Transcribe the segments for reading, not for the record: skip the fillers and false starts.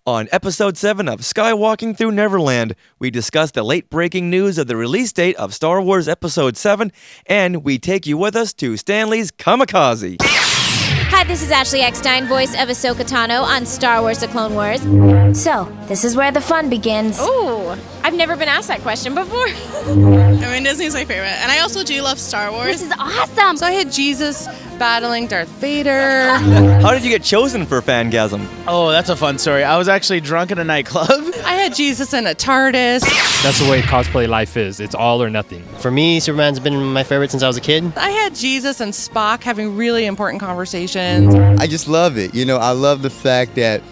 On Episode 7 of Skywalking Through Neverland, we discuss the late-breaking news of the release date of Star Wars Episode 7, and we take you with us to Stanley's Comikaze. Hi, this is Ashley Eckstein, voice of Ahsoka Tano on Star Wars: The Clone Wars. So, this is where the fun begins. Ooh, I've never been asked that question before. I mean, Disney's my favorite. And I also do love Star Wars. This is awesome. So I had Jesus battling Darth Vader. How did you get chosen for Fangasm? Oh, that's a fun story. I was actually drunk in a nightclub. I had Jesus in a TARDIS. That's the way cosplay life is. It's all or nothing. For me, Superman's been my favorite since I was a kid. I had Jesus and Spock having really important conversations. I just love it. You know, I love the fact that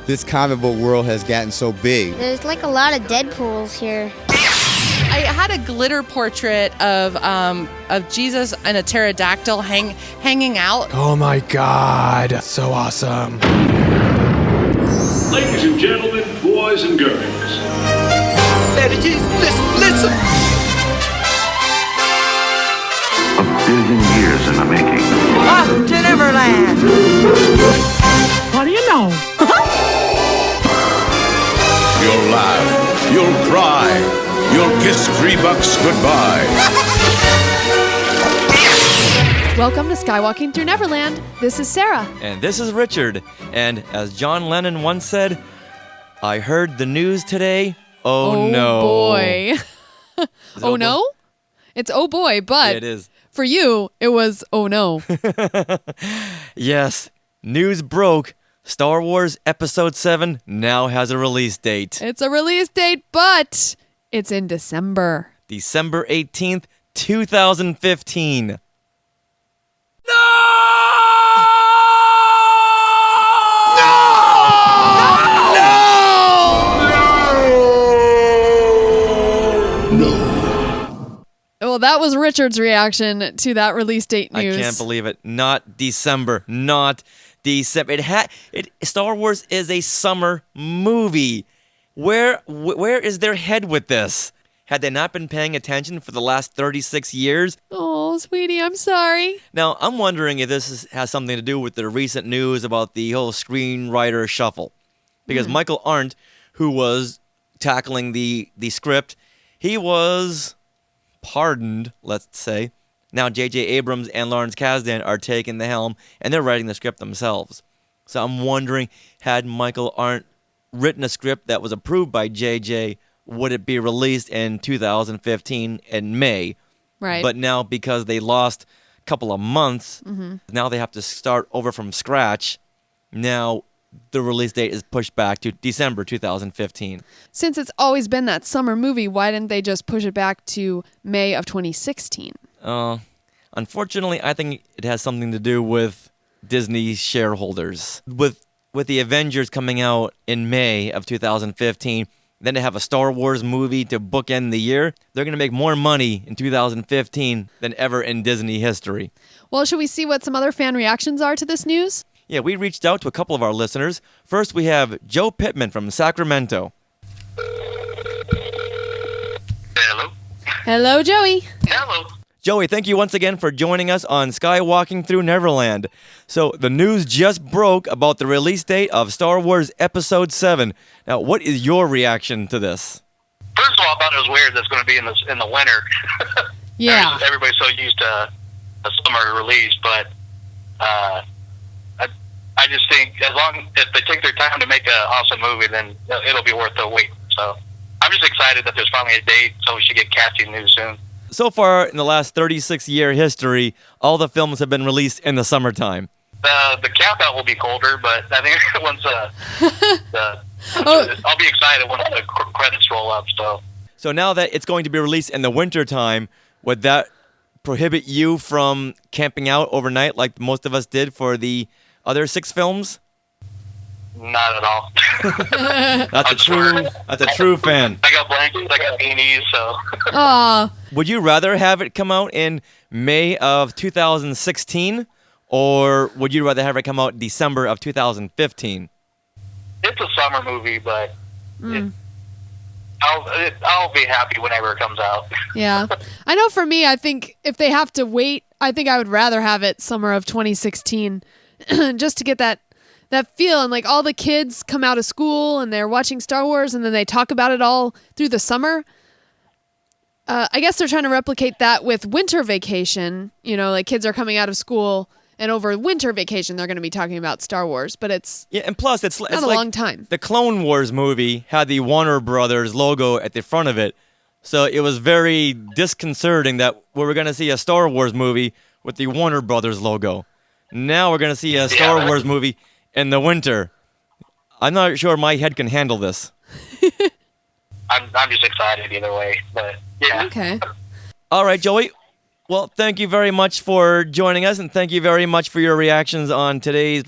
this comic book world has gotten so big. There's like a lot of Deadpools here. I had a glitter portrait of Jesus and a pterodactyl hanging out. Oh my God, that's so awesome. Ladies and gentlemen, boys and girls. There it is. Listen. A billion years in the making. Off to Neverland. What do you know? You'll laugh. You'll cry. You'll kiss $3 goodbye. Welcome to Skywalking Through Neverland. This is Sarah. And this is Richard. And as John Lennon once said, I heard the news today. Oh no. Boy. Oh no? Boy? It's oh boy, but yeah, it is. For you, it was oh no. Yes, news broke. Star Wars Episode 7 now has a release date. It's a release date, but it's in December. December 18th, 2015. No! Well, that was Richard's reaction to that release date news. I can't believe it. Not December. Not December. Star Wars is a summer movie. Where is their head with this? Had they not been paying attention for the last 36 years? Oh, sweetie, I'm sorry. Now, I'm wondering if this has something to do with the recent news about the whole screenwriter shuffle. Because Michael Arndt, who was tackling the script, he was pardoned, let's say. Now J.J. Abrams and Lawrence Kasdan are taking the helm, and they're writing the script themselves. So I'm wondering, had Michael Arndt written a script that was approved by J.J., would it be released in 2015 in May? Right. But now, because they lost a couple of months, now they have to start over from scratch. Now the release date is pushed back to December 2015. Since it's always been that summer movie, why didn't they just push it back to May of 2016? Unfortunately, I think it has something to do with Disney shareholders. With the Avengers coming out in May of 2015, then to have a Star Wars movie to bookend the year, they're going to make more money in 2015 than ever in Disney history. Well, should we see what some other fan reactions are to this news? Yeah, we reached out to a couple of our listeners. First, we have Joe Pittman from Sacramento. Hello. Hello, Joey. Hello. Joey, thank you once again for joining us on Skywalking Through Neverland. So, the news just broke about the release date of Star Wars Episode 7. Now, what is your reaction to this? First of all, I thought it was weird that it's going to be in the winter. Yeah. Everybody's so used to a summer release, but I just think if they take their time to make an awesome movie, then it'll be worth the wait. So I'm just excited that there's finally a date, so we should get casting news soon. So far, in the last 36-year history, all the films have been released in the summertime. The countdown will be colder, but I think once I'll be excited when the credits roll up. So now that it's going to be released in the wintertime, would that prohibit you from camping out overnight like most of us did for the other 6 films? Not at all. That's a true fan. I got blankets, I got beanies, so. Aw. Would you rather have it come out in May of 2016, or would you rather have it come out December of 2015? It's a summer movie, but I'll be happy whenever it comes out. Yeah. I know for me, I think if they have to wait, I think I would rather have it summer of 2016 just to get that that feel, and like all the kids come out of school and they're watching Star Wars and then they talk about it all through the summer. I guess they're trying to replicate that with winter vacation. You know, like kids are coming out of school and over winter vacation they're going to be talking about Star Wars, but it's and plus it's not a long time. The Clone Wars movie had the Warner Brothers logo at the front of it, so it was very disconcerting that we were going to see a Star Wars movie with the Warner Brothers logo. Now we're going to see a Star Wars movie in the winter. I'm not sure my head can handle this. I'm just excited either way, but yeah. Okay. All right, Joey. Well, thank you very much for joining us, and thank you very much for your reactions on today's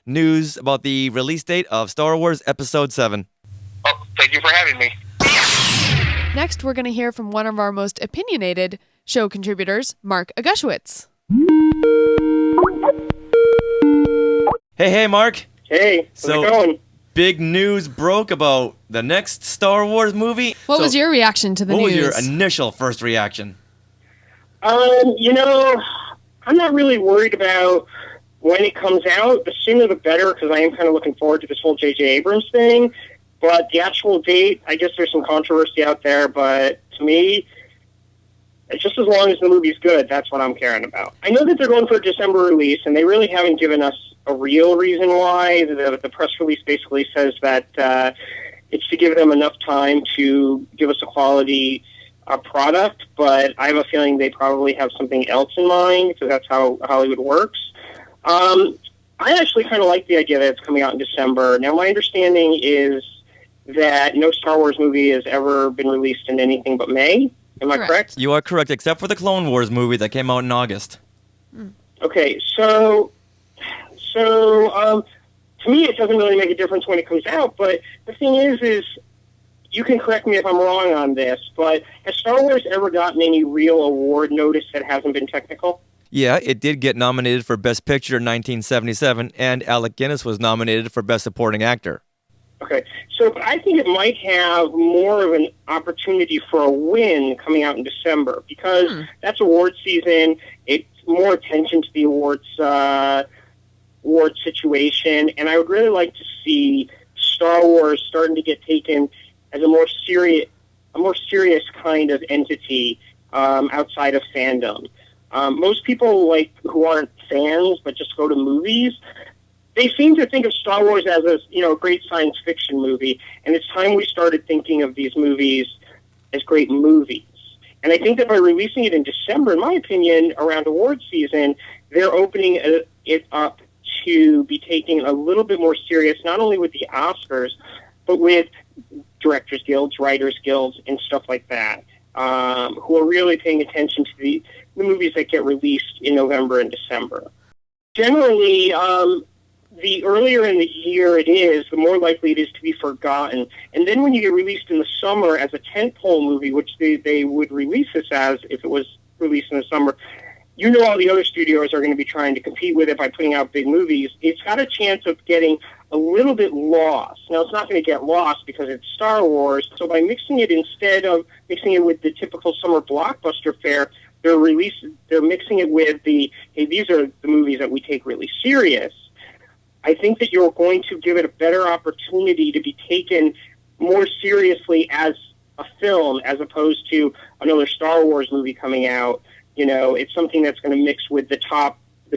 news about the release date of Star Wars Episode 7. Oh, thank you for having me. Next, we're going to hear from one of our most opinionated show contributors, Mark Agushwitz. Hey, Mark. Hey, how's it going? Big news broke about the next Star Wars movie. What was your reaction to the news? What was your initial first reaction? You know, I'm not really worried about when it comes out. The sooner the better, because I am kind of looking forward to this whole J.J. Abrams thing. But the actual date, I guess there's some controversy out there, but to me, it's just as long as the movie's good, that's what I'm caring about. I know that they're going for a December release, and they really haven't given us a real reason why. The press release basically says that it's to give them enough time to give us a quality product, but I have a feeling they probably have something else in mind, so that's how Hollywood works. I actually kind of like the idea that it's coming out in December. Now, my understanding is that no Star Wars movie has ever been released in anything but May. Am I correct? You are correct, except for the Clone Wars movie that came out in August. Okay, so to me it doesn't really make a difference when it comes out, but the thing is you can correct me if I'm wrong on this, but has Star Wars ever gotten any real award notice that hasn't been technical? Yeah, it did get nominated for Best Picture in 1977, and Alec Guinness was nominated for Best Supporting Actor. Okay, so I think it might have more of an opportunity for a win coming out in December, because that's award season. It's more attention to the award situation, and I would really like to see Star Wars starting to get taken as a more serious kind of entity outside of fandom. Most people who aren't fans but just go to movies, they seem to think of Star Wars as a great science fiction movie, and it's time we started thinking of these movies as great movies. And I think that by releasing it in December, in my opinion, around award season, they're opening it up to be taken a little bit more serious, not only with the Oscars, but with directors' guilds, writers' guilds, and stuff like that, who are really paying attention to the movies that get released in November and December. Generally, the earlier in the year it is, the more likely it is to be forgotten. And then when you get released in the summer as a tentpole movie, which they would release this as if it was released in the summer, all the other studios are going to be trying to compete with it by putting out big movies. It's got a chance of getting a little bit lost. Now, it's not going to get lost because it's Star Wars. So by mixing it, instead of mixing it with the typical summer blockbuster fare, they're mixing it with hey, these are the movies that we take really serious. I think that you're going to give it a better opportunity to be taken more seriously as a film, as opposed to another Star Wars movie coming out. It's something that's going to mix with the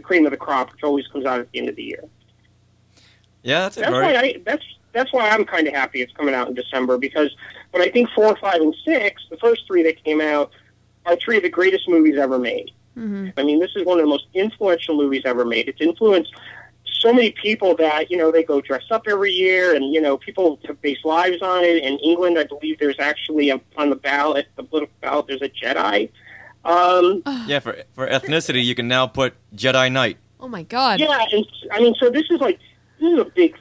cream of the crop, which always comes out at the end of the year. Yeah, that's why I'm kind of happy it's coming out in December, because when I think 4, 5, and 6, the first 3 that came out are 3 of the greatest movies ever made. Mm-hmm. I mean, this is one of the most influential movies ever made. It's influenced so many people that, they go dress up every year, and, people have based lives on it. In England, I believe there's actually on the political ballot, there's a Jedi. Yeah, for ethnicity, you can now put Jedi Knight. Oh my God. Yeah, and so this is a big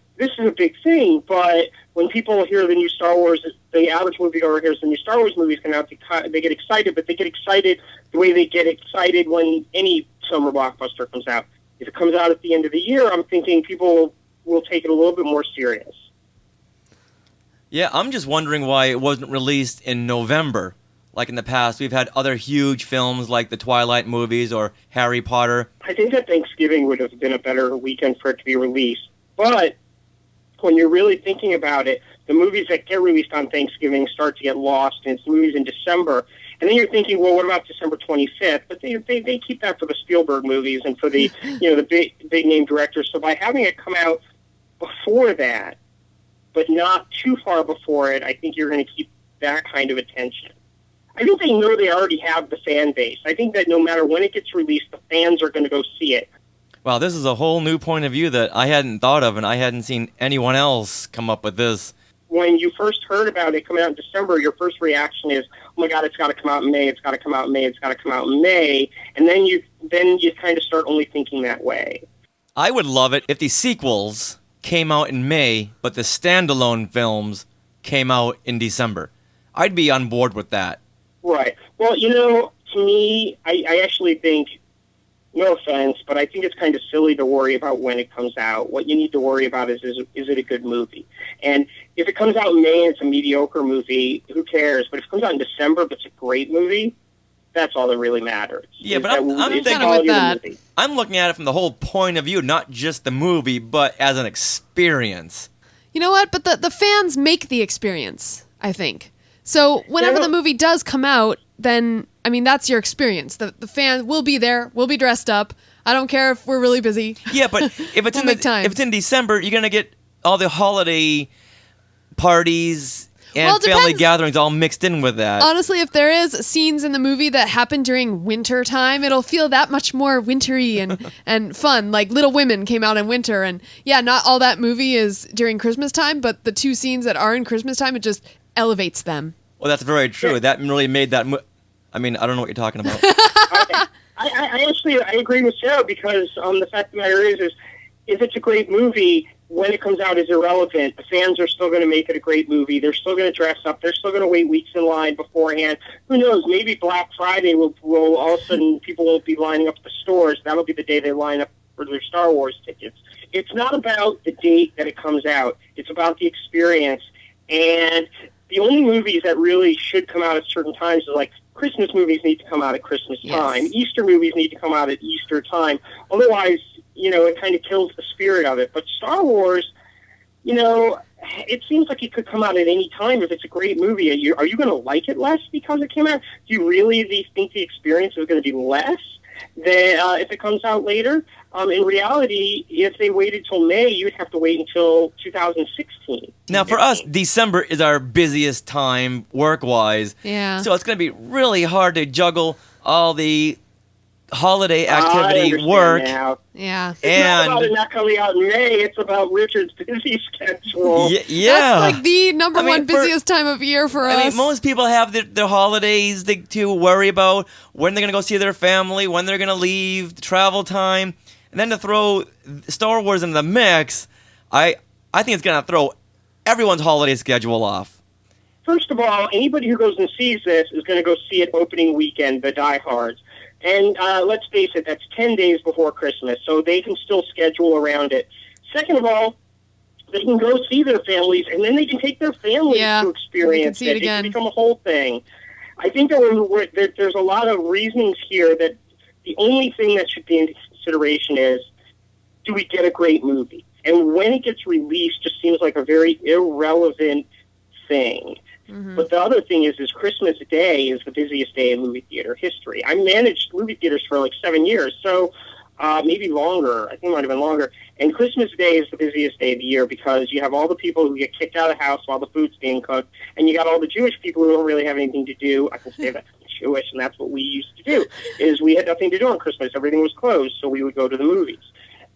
thing. But when people hear the new Star Wars, the average moviegoer hears the new Star Wars movies come out, they get excited. But they get excited the way they get excited when any summer blockbuster comes out. If it comes out at the end of the year, I'm thinking people will take it a little bit more serious. Yeah, I'm just wondering why it wasn't released in November. Like in the past, we've had other huge films like the Twilight movies or Harry Potter. I think that Thanksgiving would have been a better weekend for it to be released. But when you're really thinking about it, the movies that get released on Thanksgiving start to get lost, and it's movies in December. And then you're thinking, well, what about December 25th? But they keep that for the Spielberg movies and for the the big name directors. So by having it come out before that, but not too far before it, I think you're going to keep that kind of attention. I think they know they already have the fan base. I think that no matter when it gets released, the fans are going to go see it. Wow, this is a whole new point of view that I hadn't thought of, and I hadn't seen anyone else come up with this. When you first heard about it coming out in December, your first reaction is, oh my God, it's got to come out in May, it's got to come out in May, it's got to come out in May. And then you kind of start only thinking that way. I would love it if the sequels came out in May, but the standalone films came out in December. I'd be on board with that. Right. Well, to me, I actually think, no offense, but I think it's kind of silly to worry about when it comes out. What you need to worry about is it a good movie? And if it comes out in May and it's a mediocre movie, who cares? But if it comes out in December but it's a great movie, that's all that really matters. Yeah, but I'm thinking with that. I'm looking at it from the whole point of view, not just the movie, but as an experience. You know what? But the fans make the experience, I think. So whenever the movie does come out, then, I mean, that's your experience. The fan will be there. We'll be dressed up. I don't care if we're really busy. Yeah, but if it's if it's in December, you're going to get all the holiday parties and family gatherings all mixed in with that. Honestly, if there is scenes in the movie that happen during winter time, it'll feel that much more wintry and fun. Like Little Women came out in winter, and yeah, not all that movie is during Christmas time, but the two scenes that are in Christmas time, it just elevates them. Well, that's very true. That really made that I mean, I don't know what you're talking about. I agree with Sarah, because the fact of the matter is if it's a great movie, when it comes out is irrelevant. The fans are still going to make it a great movie. They're still going to dress up. They're still going to wait weeks in line beforehand. Who knows? Maybe Black Friday will all of a sudden people won't be lining up at the stores. That'll be the day they line up for their Star Wars tickets. It's not about the date that it comes out. It's about the experience. And the only movies that really should come out at certain times are like Christmas movies need to come out at Christmas time. Easter movies need to come out at Easter time. Otherwise, it kind of kills the spirit of it. But Star Wars, it seems like it could come out at any time if it's a great movie. Are you going to like it less because it came out? Do you really think the experience is going to be less than if it comes out later? In reality, if they waited till May, you'd have to wait until 2016. Now, for us, December is our busiest time work-wise. Yeah. So it's going to be really hard to juggle all the holiday activity work. Now. Yeah. It's not about it not coming out in May. It's about Richard's busy schedule. Yeah. That's like the number one busiest time of year for us. I mean, most people have their holidays to worry about, when they're going to go see their family, when they're going to leave, travel time. And then to throw Star Wars in the mix, I think it's going to throw everyone's holiday schedule off. First of all, anybody who goes and sees this is going to go see it opening weekend, the diehards. And let's face it, that's 10 days before Christmas, so they can still schedule around it. Second of all, they can go see their families, and then they can take their families to experience it. It can become a whole thing. I think that there's a lot of reasons here that the only thing that should be in consideration is, do we get a great movie? And when it gets released just seems like a very irrelevant thing. Mm-hmm. But the other thing is Christmas Day is the busiest day in movie theater history. I managed movie theaters for like 7 years, so maybe longer. I think it might have been longer. And Christmas Day is the busiest day of the year because you have all the people who get kicked out of the house while the food's being cooked, and you got all the Jewish people who don't really have anything to do. I can say that I'm Jewish, and that's what we used to do, is we had nothing to do on Christmas. Everything was closed, so we would go to the movies.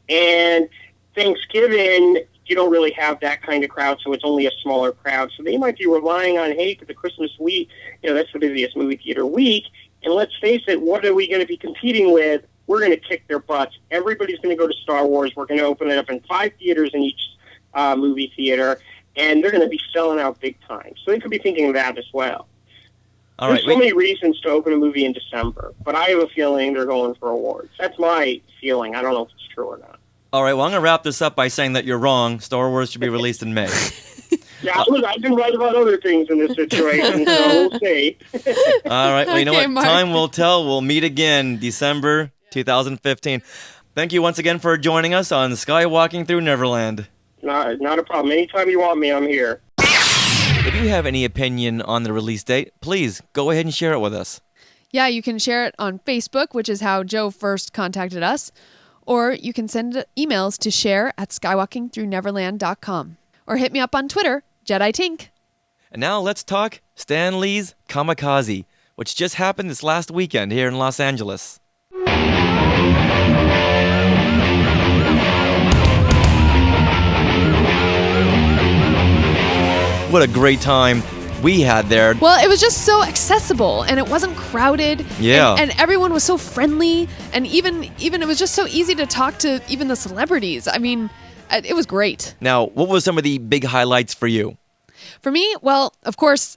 And Thanksgiving, you don't really have that kind of crowd, so it's only a smaller crowd. So they might be relying on, hey, for the Christmas week, that's the busiest movie theater week. And let's face it, what are we going to be competing with? We're going to kick their butts. Everybody's going to go to Star Wars. We're going to open it up in 5 theaters in each movie theater, and they're going to be selling out big time. So they could be thinking of that as well. There's so many reasons to open a movie in December, but I have a feeling they're going for awards. That's my feeling. I don't know if it's true or not. All right, well, I'm going to wrap this up by saying that you're wrong. Star Wars should be released in May. Yeah, I've been right about other things in this situation, so we'll see. All right, well, you know what? Mark. Time will tell. We'll meet again December 2015. Thank you once again for joining us on Skywalking Through Neverland. Not a problem. Anytime you want me, I'm here. If you have any opinion on the release date, please go ahead and share it with us. Yeah, you can share it on Facebook, which is how Joe first contacted us. Or you can send emails to share@skywalkingthrough-neverland.com. Or hit me up on Twitter, Jedi Tink. And now let's talk Stan Lee's Comikaze, which just happened this last weekend here in Los Angeles. What a great time we had there. Well, it was just so accessible, and it wasn't crowded. Yeah. And everyone was so friendly, and even it was just so easy to talk to even the celebrities. I mean, it was great. Now, what was some of the big highlights for you? For me, well, of course,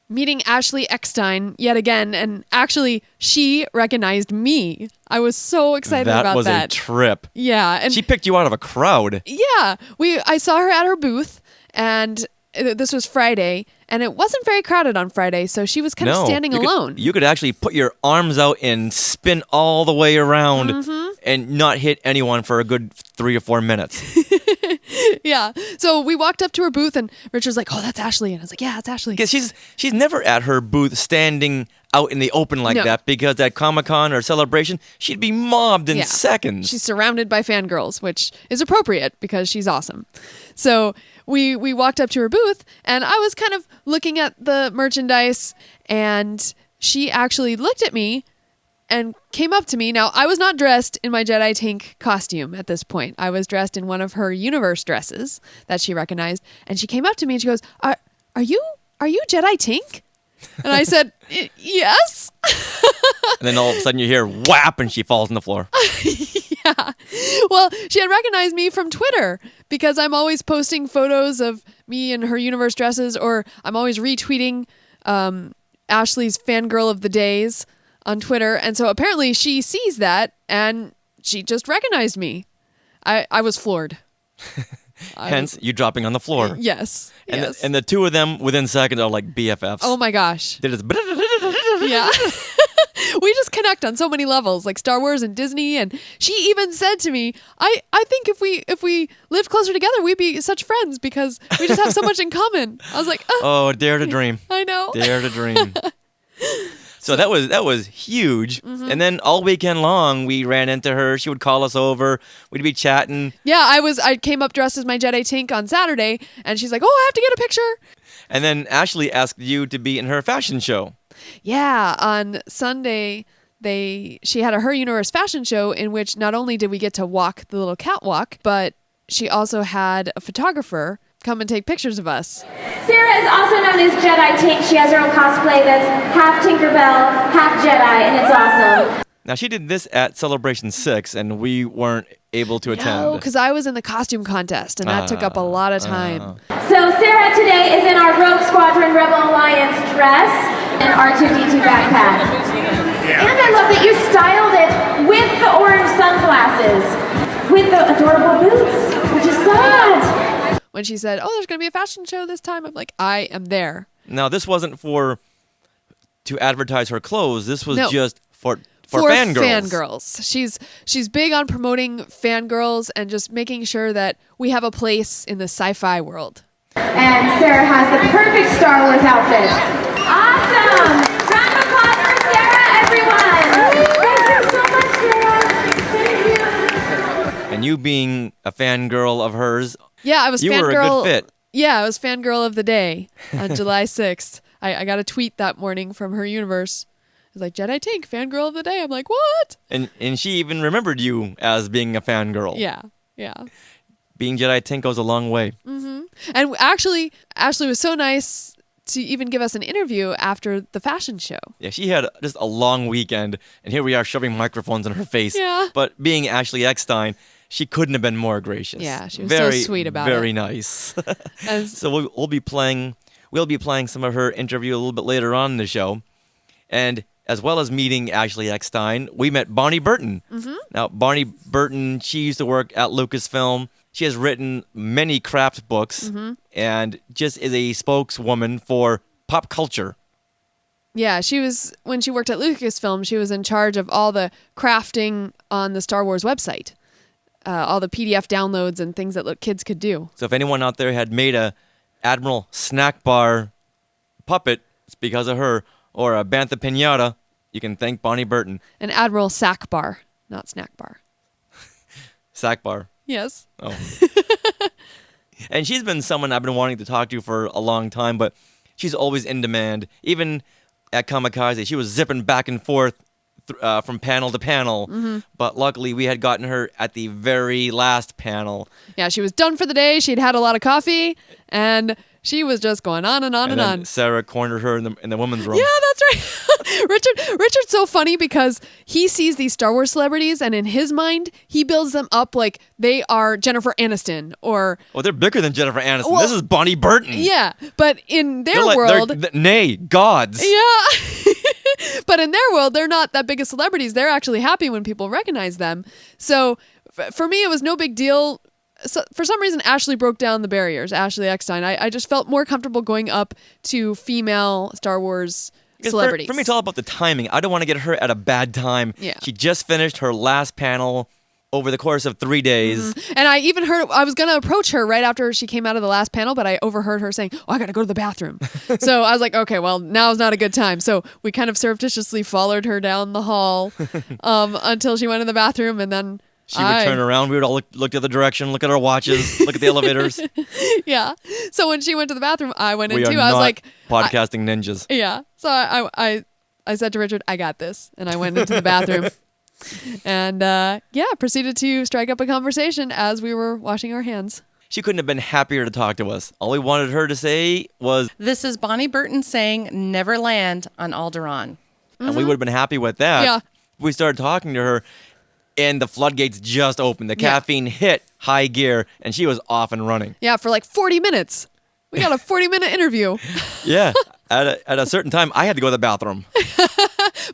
meeting Ashley Eckstein yet again, and actually, she recognized me. I was so excited about that. That was a trip. Yeah, and she picked you out of a crowd. Yeah, I saw her at her booth, and this was Friday, and it wasn't very crowded on Friday, so she was kind of standing alone. You could actually put your arms out and spin all the way around and not hit anyone for a good 3 or 4 minutes. Yeah. So we walked up to her booth, and Richard's like, "Oh, that's Ashley." And I was like, "Yeah, it's Ashley." Because she's never at her booth standing out in the open like that, because at Comic-Con or Celebration, she'd be mobbed in seconds. She's surrounded by fangirls, which is appropriate because she's awesome. So we walked up to her booth, and I was kind of looking at the merchandise, and she actually looked at me and came up to me. Now, I was not dressed in my Jedi Tink costume at this point. I was dressed in one of her universe dresses that she recognized, and she came up to me and she goes, Are you Jedi Tink? And I said, yes. And then all of a sudden you hear whap and she falls on the floor. Yeah. Well, she had recognized me from Twitter because I'm always posting photos of me in her universe dresses, or I'm always retweeting Ashley's Fangirl of the Days on Twitter. And so apparently she sees that and she just recognized me. I was floored. Hence, you dropping on the floor. Yes. And, yes. The two of them within seconds are like BFFs. Oh my gosh. They just yeah. We just connect on so many levels, like Star Wars and Disney. And she even said to me, I think if we lived closer together, we'd be such friends because we just have so much in common. I was like, oh, dare to dream. I know. Dare to dream. So that was huge. And then all weekend long, we ran into her. She would call us over. We'd be chatting. Yeah, I came up dressed as my Jedi Tink on Saturday, and she's like, "Oh, I have to get a picture." And then Ashley asked you to be in her fashion show. Yeah, on Sunday, she had her Universe fashion show in which not only did we get to walk the little catwalk, but she also had a photographer come and take pictures of us. Sarah is also known as Jedi Tink. She has her own cosplay that's half Tinkerbell, half Jedi, and it's awesome. Now, she did this at Celebration 6, and we weren't able to attend. No, because I was in the costume contest, and that took up a lot of time. So Sarah today is in our Rogue Squadron Rebel Alliance dress and R2-D2 backpack. And I love that you styled it with the orange sunglasses, with the adorable boots, which is that. When she said, "Oh, there's going to be a fashion show this time," I'm like, I am there. Now, this wasn't to advertise her clothes. This was just for fangirls. She's big on promoting fangirls and just making sure that we have a place in the sci-fi world. And Sarah has the perfect Star Wars outfit. Awesome! Round of applause for Sarah, everyone! Thank you so much, Sarah. Thank you. And you being a fangirl of hers, yeah, I was you fangirl. were a good fit. Yeah, I was fangirl of the day on July 6th. I got a tweet that morning from her universe. It was like, "Jedi Tink, fangirl of the day." I'm like, what? And she even remembered you as being a fangirl. Yeah. Being Jedi Tink goes a long way. And actually, Ashley was so nice to even give us an interview after the fashion show. Yeah, she had just a long weekend, and here we are shoving microphones in her face. Yeah. But being Ashley Eckstein, she couldn't have been more gracious. Yeah, she was so sweet about it. Very nice. So we'll be playing some of her interview a little bit later on in the show. And as well as meeting Ashley Eckstein, we met Barney Burton. Now, Barney Burton, she used to work at Lucasfilm. She has written many craft books and just is a spokeswoman for pop culture. Yeah, when she worked at Lucasfilm, she was in charge of all the crafting on the Star Wars website. all the PDF downloads and things that kids could do. So if anyone out there had made a Admiral Snack Bar puppet, it's because of her, or a Bantha Pinata, you can thank Bonnie Burton. An Admiral Sack Bar, not Snack Bar. Sack Bar. Yes. Oh. And she's been someone I've been wanting to talk to for a long time, but she's always in demand. Even at Comikaze, she was zipping back and forth from panel to panel, but luckily we had gotten her at the very last panel. Yeah, she was done for the day. She'd had a lot of coffee, and she was just going on and on and on. Sarah cornered her in the women's room. Yeah, that's right. Richard's so funny because he sees these Star Wars celebrities, and in his mind, he builds them up like they are Jennifer Aniston or... Well, they're bigger than Jennifer Aniston. Well, this is Bonnie Burton. Yeah, but in their world... Nay, gods. Yeah. But in their world, they're not that big of celebrities. They're actually happy when people recognize them. So for me, it was no big deal. So for some reason, Ashley broke down the barriers. Ashley Eckstein. I just felt more comfortable going up to female Star Wars celebrities. For me, it's all about the timing. I don't want to get her at a bad time. Yeah. She just finished her last panel over the course of 3 days. And I even heard, I was going to approach her right after she came out of the last panel, but I overheard her saying, I got to go to the bathroom. So I was like, okay, well, now's not a good time. So we kind of surreptitiously followed her down the hall until she went in the bathroom, and then she would turn around. We would all look the other direction, look at our watches, look at the elevators. Yeah. So when she went to the bathroom, I went in too. I was like, podcasting ninjas. Yeah. So I said to Richard, I got this. And I went into the bathroom. And proceeded to strike up a conversation as we were washing our hands. She couldn't have been happier to talk to us. All we wanted her to say was, "This is Bonnie Burton saying Neverland on Alderaan." And we would have been happy with that. Yeah. We started talking to her, and the floodgates just opened. The caffeine hit high gear, and she was off and running. Yeah, for like 40 minutes. We got a 40-minute interview. Yeah. At a certain time, I had to go to the bathroom.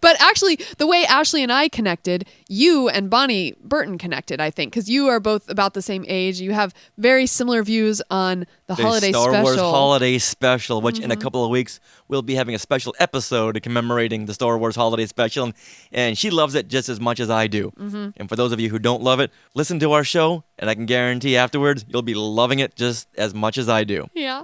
But actually, the way Ashley and I connected, you and Bonnie Burton connected, I think, because you are both about the same age. You have very similar views on the holiday Star special. Wars Holiday Special, which in a couple of weeks we'll be having a special episode commemorating the Star Wars Holiday Special, and she loves it just as much as I do. And for those of you who don't love it, listen to our show, and I can guarantee afterwards you'll be loving it just as much as I do. Yeah.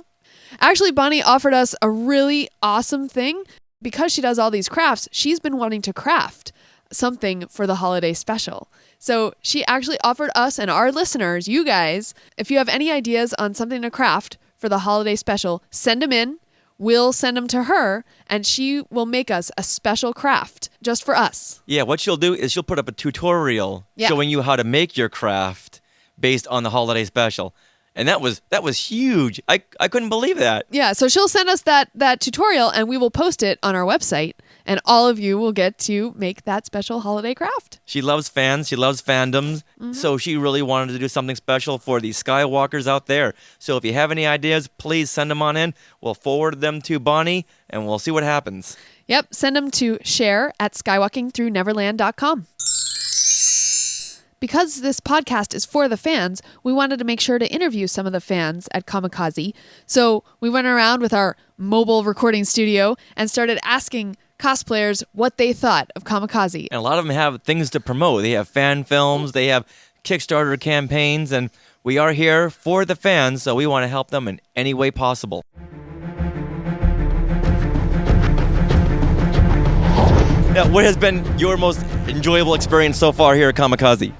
Actually, Bonnie offered us a really awesome thing. Because she does all these crafts, she's been wanting to craft something for the holiday special. So she actually offered us and our listeners, you guys, if you have any ideas on something to craft for the holiday special, send them in. We'll send them to her, and she will make us a special craft just for us. Yeah, what she'll do is she'll put up a tutorial showing you how to make your craft based on the holiday special. And that was huge. I couldn't believe that. Yeah, so she'll send us that tutorial, and we will post it on our website, and all of you will get to make that special holiday craft. She loves fans. She loves fandoms. So she really wanted to do something special for the Skywalkers out there. So if you have any ideas, please send them on in. We'll forward them to Bonnie, and we'll see what happens. Yep, send them to share@skywalkingthrough.neverland.com. Because this podcast is for the fans, we wanted to make sure to interview some of the fans at Comikaze. So we went around with our mobile recording studio and started asking cosplayers what they thought of Comikaze. And a lot of them have things to promote. They have fan films, they have Kickstarter campaigns, and we are here for the fans, so we want to help them in any way possible. Now, what has been your most enjoyable experience so far here at Comikaze?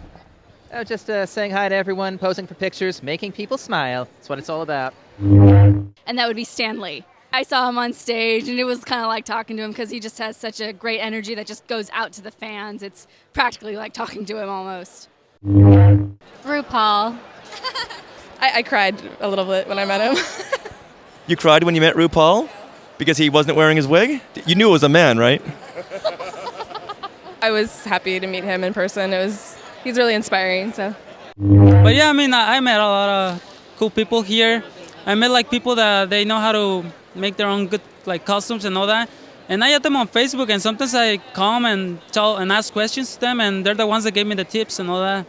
Oh, just saying hi to everyone, posing for pictures, making people smile. That's what it's all about. And that would be Stanley. I saw him on stage, and it was kind of like talking to him because he just has such a great energy that just goes out to the fans. It's practically like talking to him almost. RuPaul. I cried a little bit when I met him. You cried when you met RuPaul? Because he wasn't wearing his wig? You knew it was a man, right? I was happy to meet him in person. He's really inspiring, so. But yeah, I mean, I met a lot of cool people here. I met like people that they know how to make their own good like costumes and all that. And I get them on Facebook, and sometimes I call them and ask questions to them, and they're the ones that gave me the tips and all that.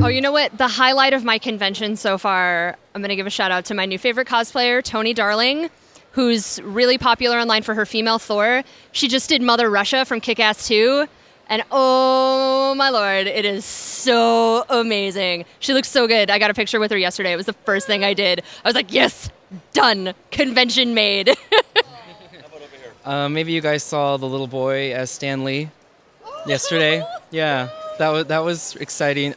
Oh, you know what? The highlight of my convention so far, I'm going to give a shout out to my new favorite cosplayer, Tony Darling, who's really popular online for her female Thor. She just did Mother Russia from Kick-Ass 2. And oh my lord, it is so amazing. She looks so good. I got a picture with her yesterday. It was the first thing I did. I was like, yes, done. Convention made. Maybe you guys saw the little boy as Stan Lee yesterday. Yeah, that was exciting.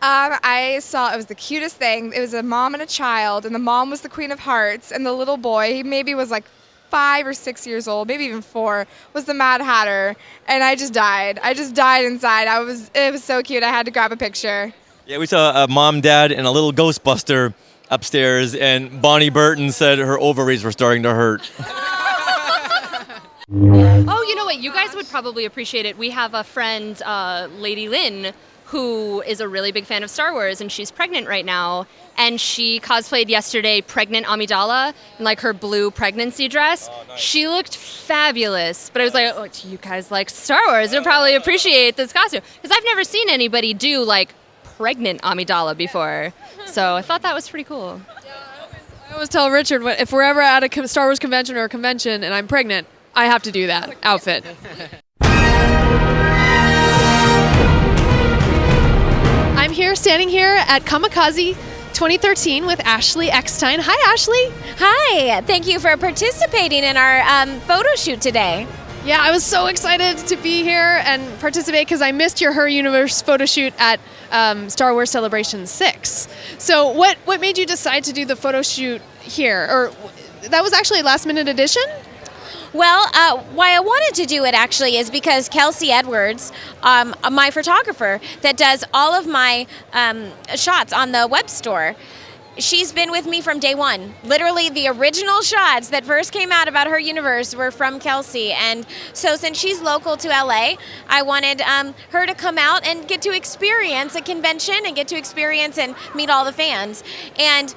I saw, it was the cutest thing. It was a mom and a child, and the mom was the Queen of Hearts, and the little boy, he maybe was like 5 or 6 years old, maybe even 4, was the Mad Hatter, and I just died. I just died inside. It was so cute. I had to grab a picture. Yeah, we saw a mom, dad, and a little Ghostbuster upstairs, and Bonnie Burton said her ovaries were starting to hurt. Oh, you know what? You guys would probably appreciate it. We have a friend, Lady Lynn, who is a really big fan of Star Wars, and she's pregnant right now. And she cosplayed yesterday pregnant Amidala in like her blue pregnancy dress. Oh, nice. She looked fabulous. But I was like, oh, do you guys like Star Wars? You'll probably appreciate this costume. Because I've never seen anybody do like pregnant Amidala before. So I thought that was pretty cool. I always tell Richard, if we're ever at a Star Wars convention or a convention and I'm pregnant, I have to do that outfit. I'm standing here at Comikaze 2013 with Ashley Eckstein. Hi, Ashley. Hi. Thank you for participating in our photo shoot today. Yeah, I was so excited to be here and participate because I missed your Her Universe photo shoot at Star Wars Celebration 6. So what made you decide to do the photo shoot here? Or that was actually a last-minute addition? Well, why I wanted to do it actually is because Kelsey Edwards, my photographer that does all of my shots on the web store, she's been with me from day one. Literally the original shots that first came out about Her Universe were from Kelsey. And so since she's local to LA, I wanted her to come out and get to experience a convention and get to experience and meet all the fans. And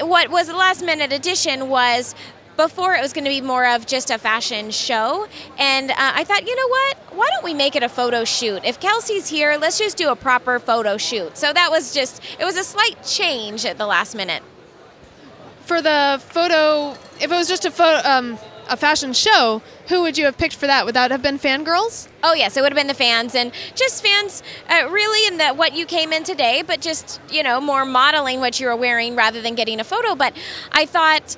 what was the last minute addition was before it was going to be more of just a fashion show. And I thought, you know what? Why don't we make it a photo shoot? If Kelsey's here, let's just do a proper photo shoot. So that was it was a slight change at the last minute. For the photo, if it was just a fashion show, who would you have picked for that? Would that have been fangirls? Oh, yes, it would have been the fans, and just fans really in what you came in today, but just, more modeling what you were wearing rather than getting a photo. But I thought,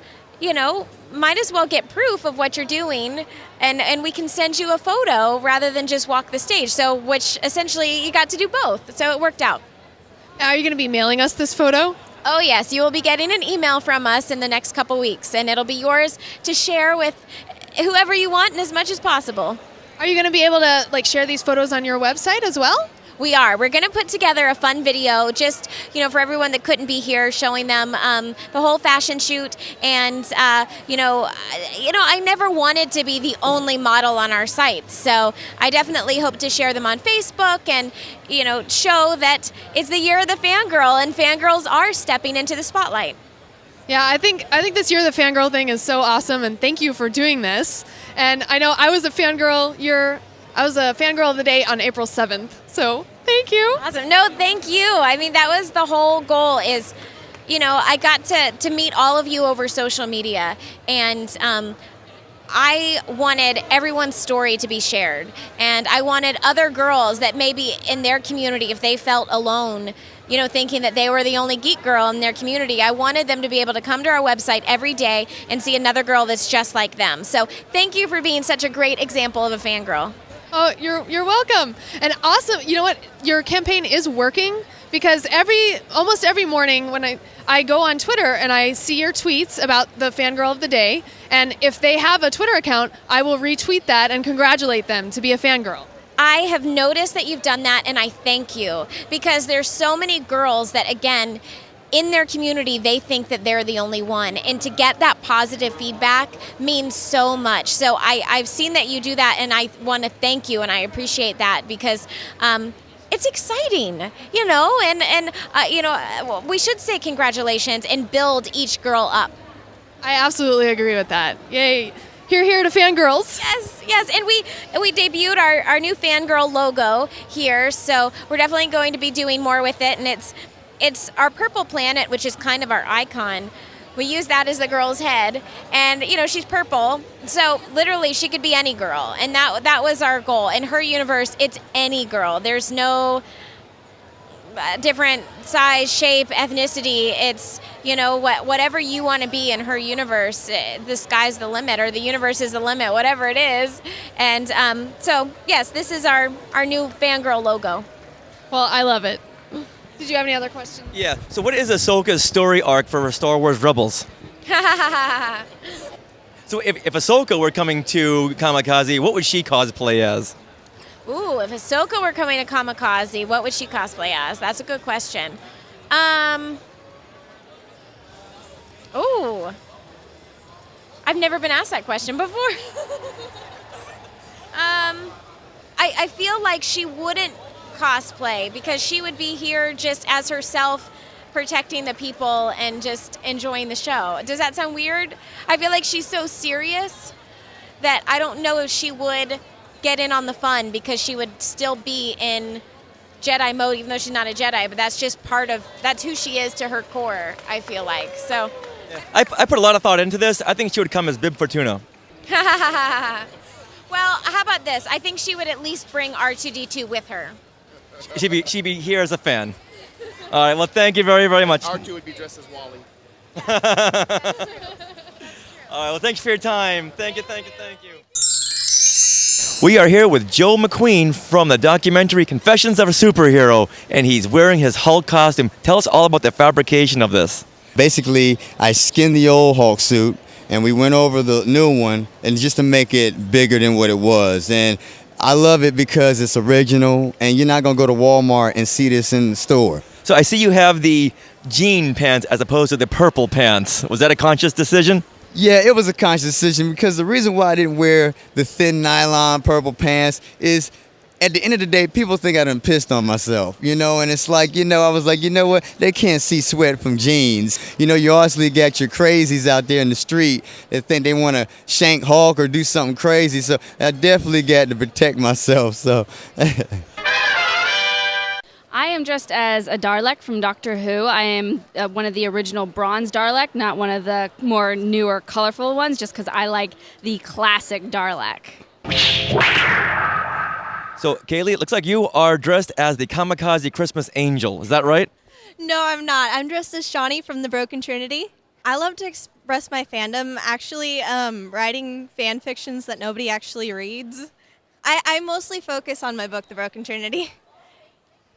might as well get proof of what you're doing, and we can send you a photo rather than just walk the stage. So, which essentially you got to do both. So it worked out. Are you going to be mailing us this photo? Oh, yes. You will be getting an email from us in the next couple weeks, and it'll be yours to share with whoever you want and as much as possible. Are you going to be able to share these photos on your website as well? We are. We're going to put together a fun video just, for everyone that couldn't be here, showing them the whole fashion shoot. And, I never wanted to be the only model on our site. So I definitely hope to share them on Facebook and, show that it's the year of the fangirl and fangirls are stepping into the spotlight. Yeah, I think this year the fangirl thing is so awesome, and thank you for doing this. And I know I was a fangirl of the day on April 7th, so thank you. Awesome. No, thank you. I mean, that was the whole goal is, I got to meet all of you over social media, and I wanted everyone's story to be shared, and I wanted other girls that maybe in their community, if they felt alone, thinking that they were the only geek girl in their community, I wanted them to be able to come to our website every day and see another girl that's just like them. So thank you for being such a great example of a fangirl. Oh, you're welcome. And awesome. You know what? Your campaign is working because almost every morning when I go on Twitter and I see your tweets about the fangirl of the day, and if they have a Twitter account, I will retweet that and congratulate them to be a fangirl. I have noticed that you've done that, and I thank you, because there's so many girls that, again, in their community, they think that they're the only one. And to get that positive feedback means so much. So I've seen that you do that, and I want to thank you, and I appreciate that, because it's exciting, and we should say congratulations and build each girl up. I absolutely agree with that. Yay. Here to fangirls. Yes, and we debuted our new fangirl logo here, so we're definitely going to be doing more with it, and it's our purple planet, which is kind of our icon, We use that as the girl's head, and she's purple, so literally she could be any girl, and that was our goal. In her universe, it's any girl. There's no different size, shape, ethnicity. It's whatever you want to be in her universe. The sky's the limit, or the universe is the limit, whatever it is. And so yes, this is our new fangirl logo. Well, I love it. Did you have any other questions? Yeah. So what is Ahsoka's story arc for Star Wars Rebels? So if Ahsoka were coming to Comikaze, what would she cosplay as? Ooh, if Ahsoka were coming to Comikaze, what would she cosplay as? That's a good question. Ooh. I've never been asked that question before. I feel like she wouldn't cosplay because she would be here just as herself, protecting the people and just enjoying the show. Does that sound weird? I feel like she's so serious that I don't know if she would get in on the fun, because she would still be in Jedi mode, even though she's not a Jedi, but that's just that's who she is to her core, I feel like. So I put a lot of thought into this. I think she would come as Bib Fortuna. Well, how about this? I think she would at least bring R2-D2 with her. She'd be here as a fan. All right, well, thank you very, very much. R2 would be dressed as Wally. All right, well, thanks for your time. Thank you. We are here with Joe Mcqueen from the documentary Confessions of a Superhero, and he's wearing his Hulk costume. Tell us all about the fabrication of this. Basically, I skinned the old Hulk suit, and we went over the new one, and just to make it bigger than what it was. And I love it because it's original, and you're not going to go to Walmart and see this in the store. So I see you have the jean pants as opposed to the purple pants. Was that a conscious decision? Yeah, it was a conscious decision, because the reason why I didn't wear the thin nylon purple pants is, at the end of the day, people think I done pissed on myself, and it's like, I was like, what, they can't see sweat from jeans. You obviously got your crazies out there in the street that think they want to shank Hulk or do something crazy, so I definitely got to protect myself, so. I am dressed as a Dalek from Doctor Who. I am one of the original bronze Dalek, not one of the more newer, colorful ones, just because I like the classic Dalek. So, Kaylee, it looks like you are dressed as the Comikaze Christmas Angel. Is that right? No, I'm not. I'm dressed as Shawnee from the Broken Trinity. I love to express my fandom, actually writing fan fictions that nobody actually reads. I mostly focus on my book, The Broken Trinity.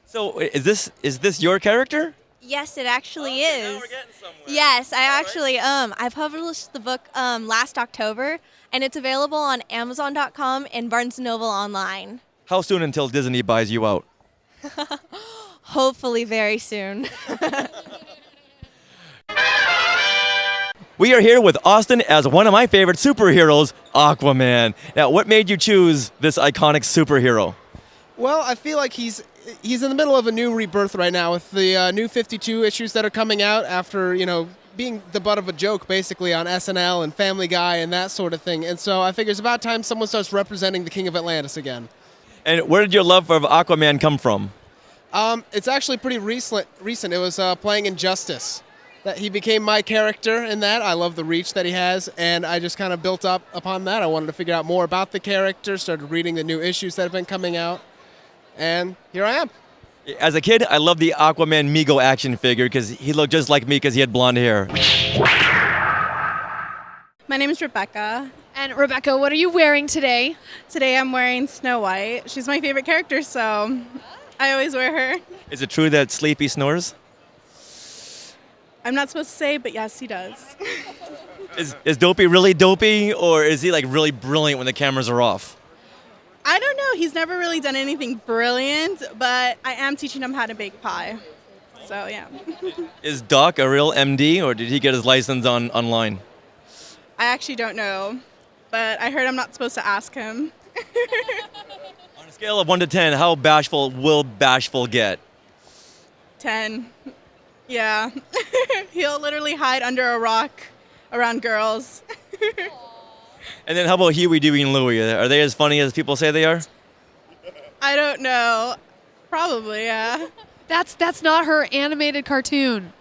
So, is this your character? Yes, it actually is. Now we're getting somewhere. Yes, I actually I published the book last October, and it's available on Amazon.com and Barnes & Noble online. How soon until Disney buys you out? Hopefully very soon. We are here with Austin as one of my favorite superheroes, Aquaman. Now, what made you choose this iconic superhero? Well, I feel like he's in the middle of a new rebirth right now with the new 52 issues that are coming out after, being the butt of a joke basically on SNL and Family Guy and that sort of thing. And so I figure it's about time someone starts representing the King of Atlantis again. And where did your love for Aquaman come from? It's actually pretty recent. It was playing Injustice. That he became my character in that. I love the reach that he has, and I just kind of built up upon that. I wanted to figure out more about the character, started reading the new issues that have been coming out, and here I am. As a kid, I loved the Aquaman Mego action figure because he looked just like me because he had blonde hair. My name is Rebecca. And Rebecca, what are you wearing today? Today I'm wearing Snow White. She's my favorite character, so I always wear her. Is it true that Sleepy snores? I'm not supposed to say, but yes, he does. Is Dopey really dopey, or is he like really brilliant when the cameras are off? I don't know. He's never really done anything brilliant, but I am teaching him how to bake pie. So, yeah. Is Doc a real MD, or did he get his license online? I actually don't know, but I heard I'm not supposed to ask him. On a scale of 1 to 10, how bashful will Bashful get? 10. Yeah. He'll literally hide under a rock around girls. And then how about Huey, Dewey, and Louie? Are they as funny as people say they are? I don't know. Probably, yeah. That's not her animated cartoon.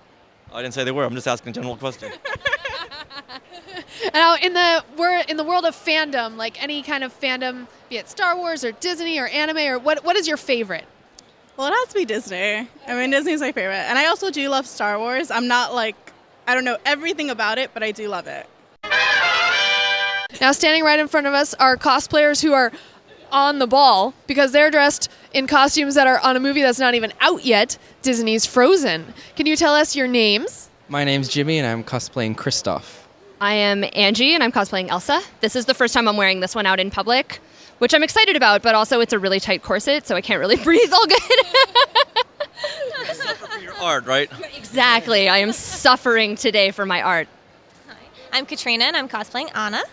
I didn't say they were. I'm just asking a general question. Now, we're in the world of fandom, like any kind of fandom, be it Star Wars or Disney or anime, or what is your favorite? Well, it has to be Disney. I mean, Disney's my favorite. And I also do love Star Wars. I'm not I don't know everything about it, but I do love it. Now, standing right in front of us are cosplayers who are on the ball because they're dressed in costumes that are on a movie that's not even out yet, Disney's Frozen. Can you tell us your names? My name's Jimmy, and I'm cosplaying Kristoff. I am Angie, and I'm cosplaying Elsa. This is the first time I'm wearing this one out in public, which I'm excited about, but also it's a really tight corset, so I can't really breathe all good. You suffer for your art, right? Exactly. I am suffering today for my art. I'm Katrina, and I'm cosplaying Anna.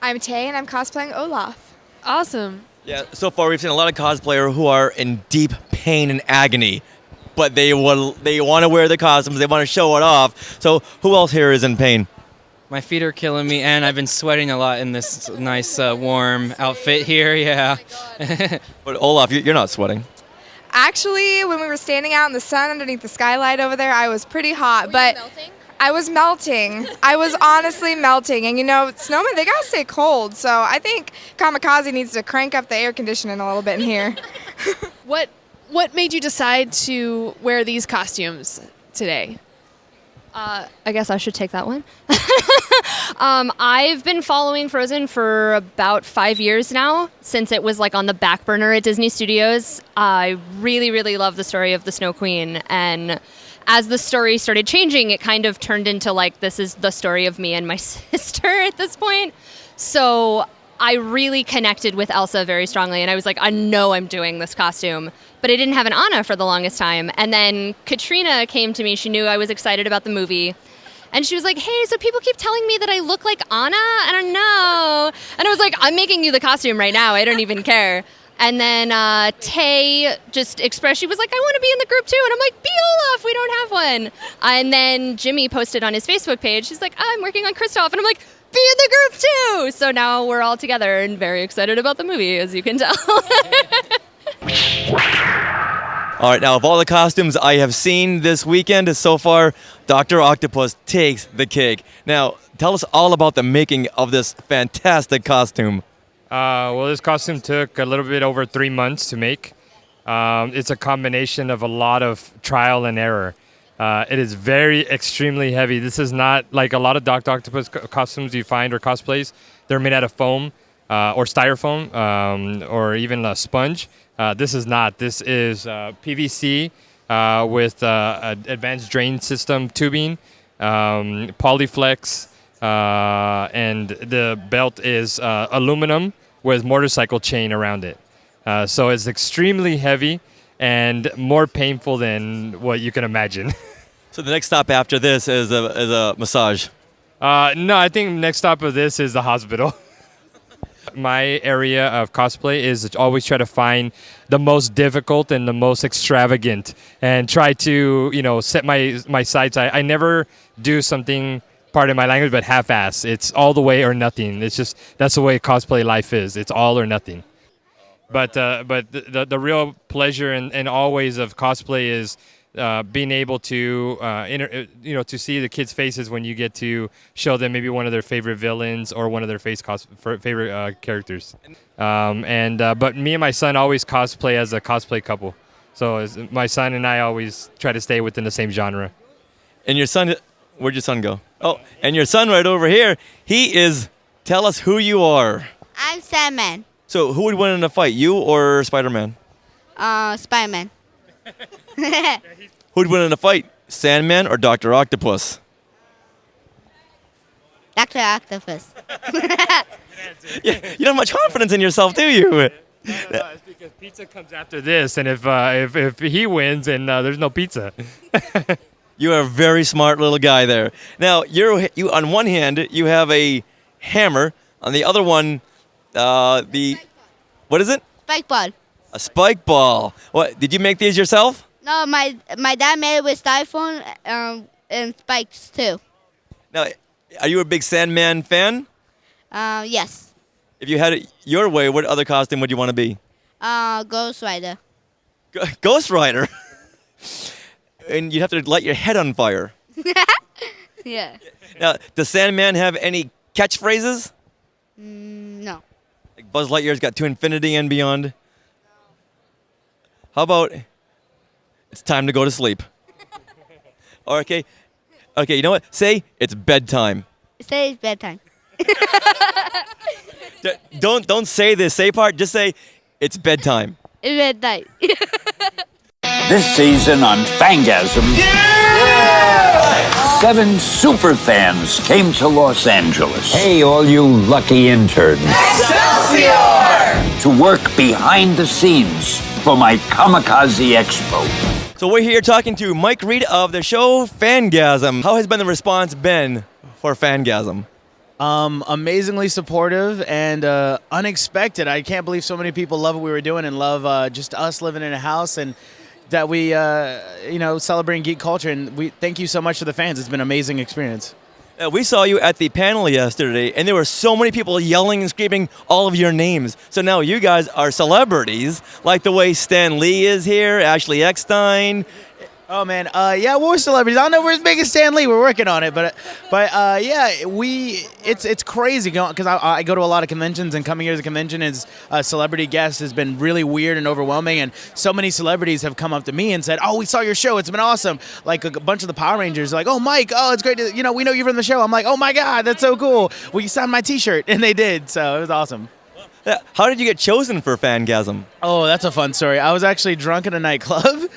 I'm Tay, and I'm cosplaying Olaf. Awesome. Yeah, so far we've seen a lot of cosplayers who are in deep pain and agony, but they want to wear the costumes, they want to show it off. So who else here is in pain? My feet are killing me, and I've been sweating a lot in this nice warm outfit here, yeah. But Olaf, you're not sweating. Actually, when we were standing out in the sun underneath the skylight over there, I was pretty hot, but I was melting. I was honestly melting. And snowmen, they gotta stay cold. So I think Comikaze needs to crank up the air conditioning a little bit in here. What made you decide to wear these costumes today? I guess I should take that one. I've been following Frozen for about 5 years now, since it was on the back burner at Disney Studios. I really, really love the story of the Snow Queen, and as the story started changing, it kind of turned into this is the story of me and my sister at this point. So I really connected with Elsa very strongly, and I was like, I know I'm doing this costume. But I didn't have an Anna for the longest time. And then Katrina came to me. She knew I was excited about the movie. And she was like, hey, so people keep telling me that I look like Anna? I don't know. And I was like, I'm making you the costume right now. I don't even care. And then Tay just expressed, she was like, I want to be in the group too. And I'm like, be Olaf, we don't have one. And then Jimmy posted on his Facebook page, she's like, I'm working on Kristoff. And I'm like, be in the group too. So now we're all together and very excited about the movie, as you can tell. All right, now of all the costumes I have seen this weekend so far, Dr. Octopus takes the cake. Now, tell us all about the making of this fantastic costume. Well, this costume took a little bit over 3 months to make. It's a combination of a lot of trial and error. It is extremely heavy. This is not like a lot of Dr. Octopus costumes you find or cosplays. They're made out of foam or styrofoam or even a sponge. This is not. This is PVC with advanced drain system tubing, Polyflex, and the belt is aluminum with motorcycle chain around it. So it's extremely heavy and more painful than what you can imagine. So the next stop after this is a massage? No, I think next stop of this is the hospital. My area of cosplay is always try to find the most difficult and the most extravagant and try to, set my sights. I never do something, pardon my language, but half-ass. It's all the way or nothing. It's just, that's the way cosplay life is. It's all or nothing. But the real pleasure and always of cosplay is being able to to see the kids' faces when you get to show them maybe one of their favorite villains or one of their favorite characters. But me and my son always cosplay as a cosplay couple. So my son and I always try to stay within the same genre. And your son, where'd your son go? Oh, and your son right over here, tell us who you are. I'm Sandman. So who would win in a fight, you or Spider-Man? Spider-Man. Who'd win in a fight, Sandman or Dr. Octopus? Dr. Octopus. You don't have much confidence in yourself, do you? No, it's because pizza comes after this, and if he wins, then there's no pizza. You are a very smart little guy there. Now, you on one hand, you have a hammer. On the other one, what is it? Spike ball. A spike ball. What? Did you make these yourself? No, my dad made it with styrofoam and spikes too. Now, are you a big Sandman fan? Yes. If you had it your way, what other costume would you want to be? Ghost Rider. Ghost Rider? And you'd have to light your head on fire. Yeah. Now, does Sandman have any catchphrases? No. Like Buzz Lightyear's got to infinity and beyond. How about it's time to go to sleep? Okay, you know what? Say it's bedtime. Say it's bedtime. Don't say this say part. Just say it's bedtime. It's bedtime. This season on Fangasm, 7 super fans came to Los Angeles. Hey, all you lucky interns. Excelsior! To work behind the scenes for my Comikaze Expo. So we're here talking to Mike Reed of the show Fangasm. How has been the response been for Fangasm? Amazingly supportive and unexpected. I can't believe so many people love what we were doing and love just us living in a house and that we, celebrating geek culture. And we thank you so much to the fans. It's been an amazing experience. We saw you at the panel yesterday, and there were so many people yelling and screaming all of your names. So now you guys are celebrities, like the way Stan Lee is here, Ashley Eckstein. Oh man, yeah, we're celebrities. I don't know if we're as big as Stan Lee. We're working on it, but yeah, it's crazy because I go to a lot of conventions, and coming here to the convention as a celebrity guest has been really weird and overwhelming. And so many celebrities have come up to me and said, "Oh, we saw your show. It's been awesome." Like a bunch of the Power Rangers, like, "Oh, Mike, oh, it's great to, we know you from the show." I'm like, "Oh my God, that's so cool. Will you sign my T-shirt?" And they did, so it was awesome. How did you get chosen for Fangasm? Oh, that's a fun story. I was actually drunk in a nightclub.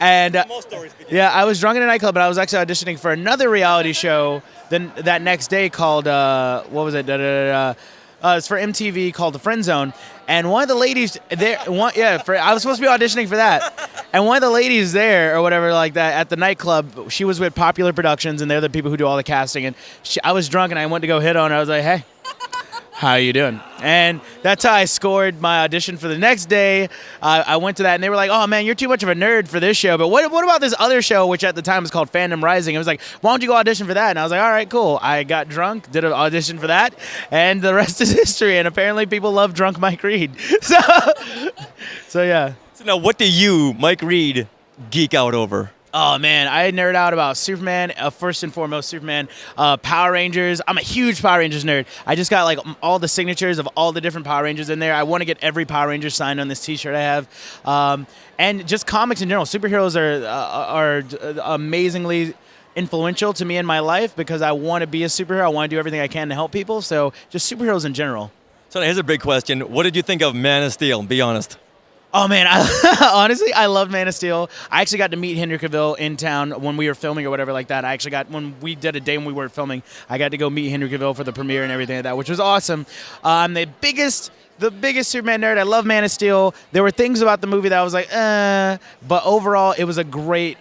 And I was drunk in a nightclub, but I was actually auditioning for another reality show that next day called, what was it? It's for MTV called The Friend Zone. And one of the ladies there, I was supposed to be auditioning for that. And one of the ladies there or whatever like that at the nightclub, she was with Popular Productions, and they're the people who do all the casting. And I was drunk, and I went to go hit on her. I was like, "Hey, how you doing?" And that's how I scored my audition for the next day. I went to that, and they were like, "Oh, man, you're too much of a nerd for this show. But what about this other show, which at the time was called Fandom Rising?" It was like, "Why don't you go audition for that?" And I was like, "All right, cool." I got drunk, did an audition for that, and the rest is history. And apparently people love drunk Mike Reed. So yeah. So now what do you, Mike Reed, geek out over? Oh, man, I nerd out about Superman, first and foremost, Superman, Power Rangers. I'm a huge Power Rangers nerd. I just got, all the signatures of all the different Power Rangers in there. I want to get every Power Ranger signed on this T-shirt I have. And just comics in general. Superheroes are amazingly influential to me in my life because I want to be a superhero. I want to do everything I can to help people. So just superheroes in general. So here's a big question. What did you think of Man of Steel? Be honest. Oh, man, honestly, I love Man of Steel. I actually got to meet Henry Cavill in town when we were filming or whatever like that. When we did a day when we were filming, I got to go meet Henry Cavill for the premiere and everything like that, which was awesome. I'm the biggest Superman nerd. I love Man of Steel. There were things about the movie that I was like, but overall, it was a great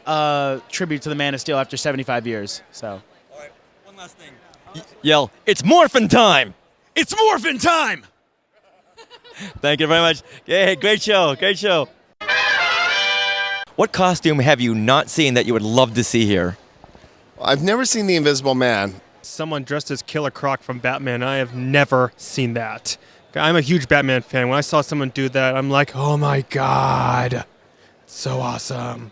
tribute to the Man of Steel after 75 years. So. All right, one last thing. Yell, "It's morphin' time!" It's morphin' time! Thank you very much. Yeah, great show. Great show. What costume have you not seen that you would love to see here? I've never seen the Invisible Man. Someone dressed as Killer Croc from Batman. I have never seen that. I'm a huge Batman fan. When I saw someone do that, I'm like, oh my God. So awesome.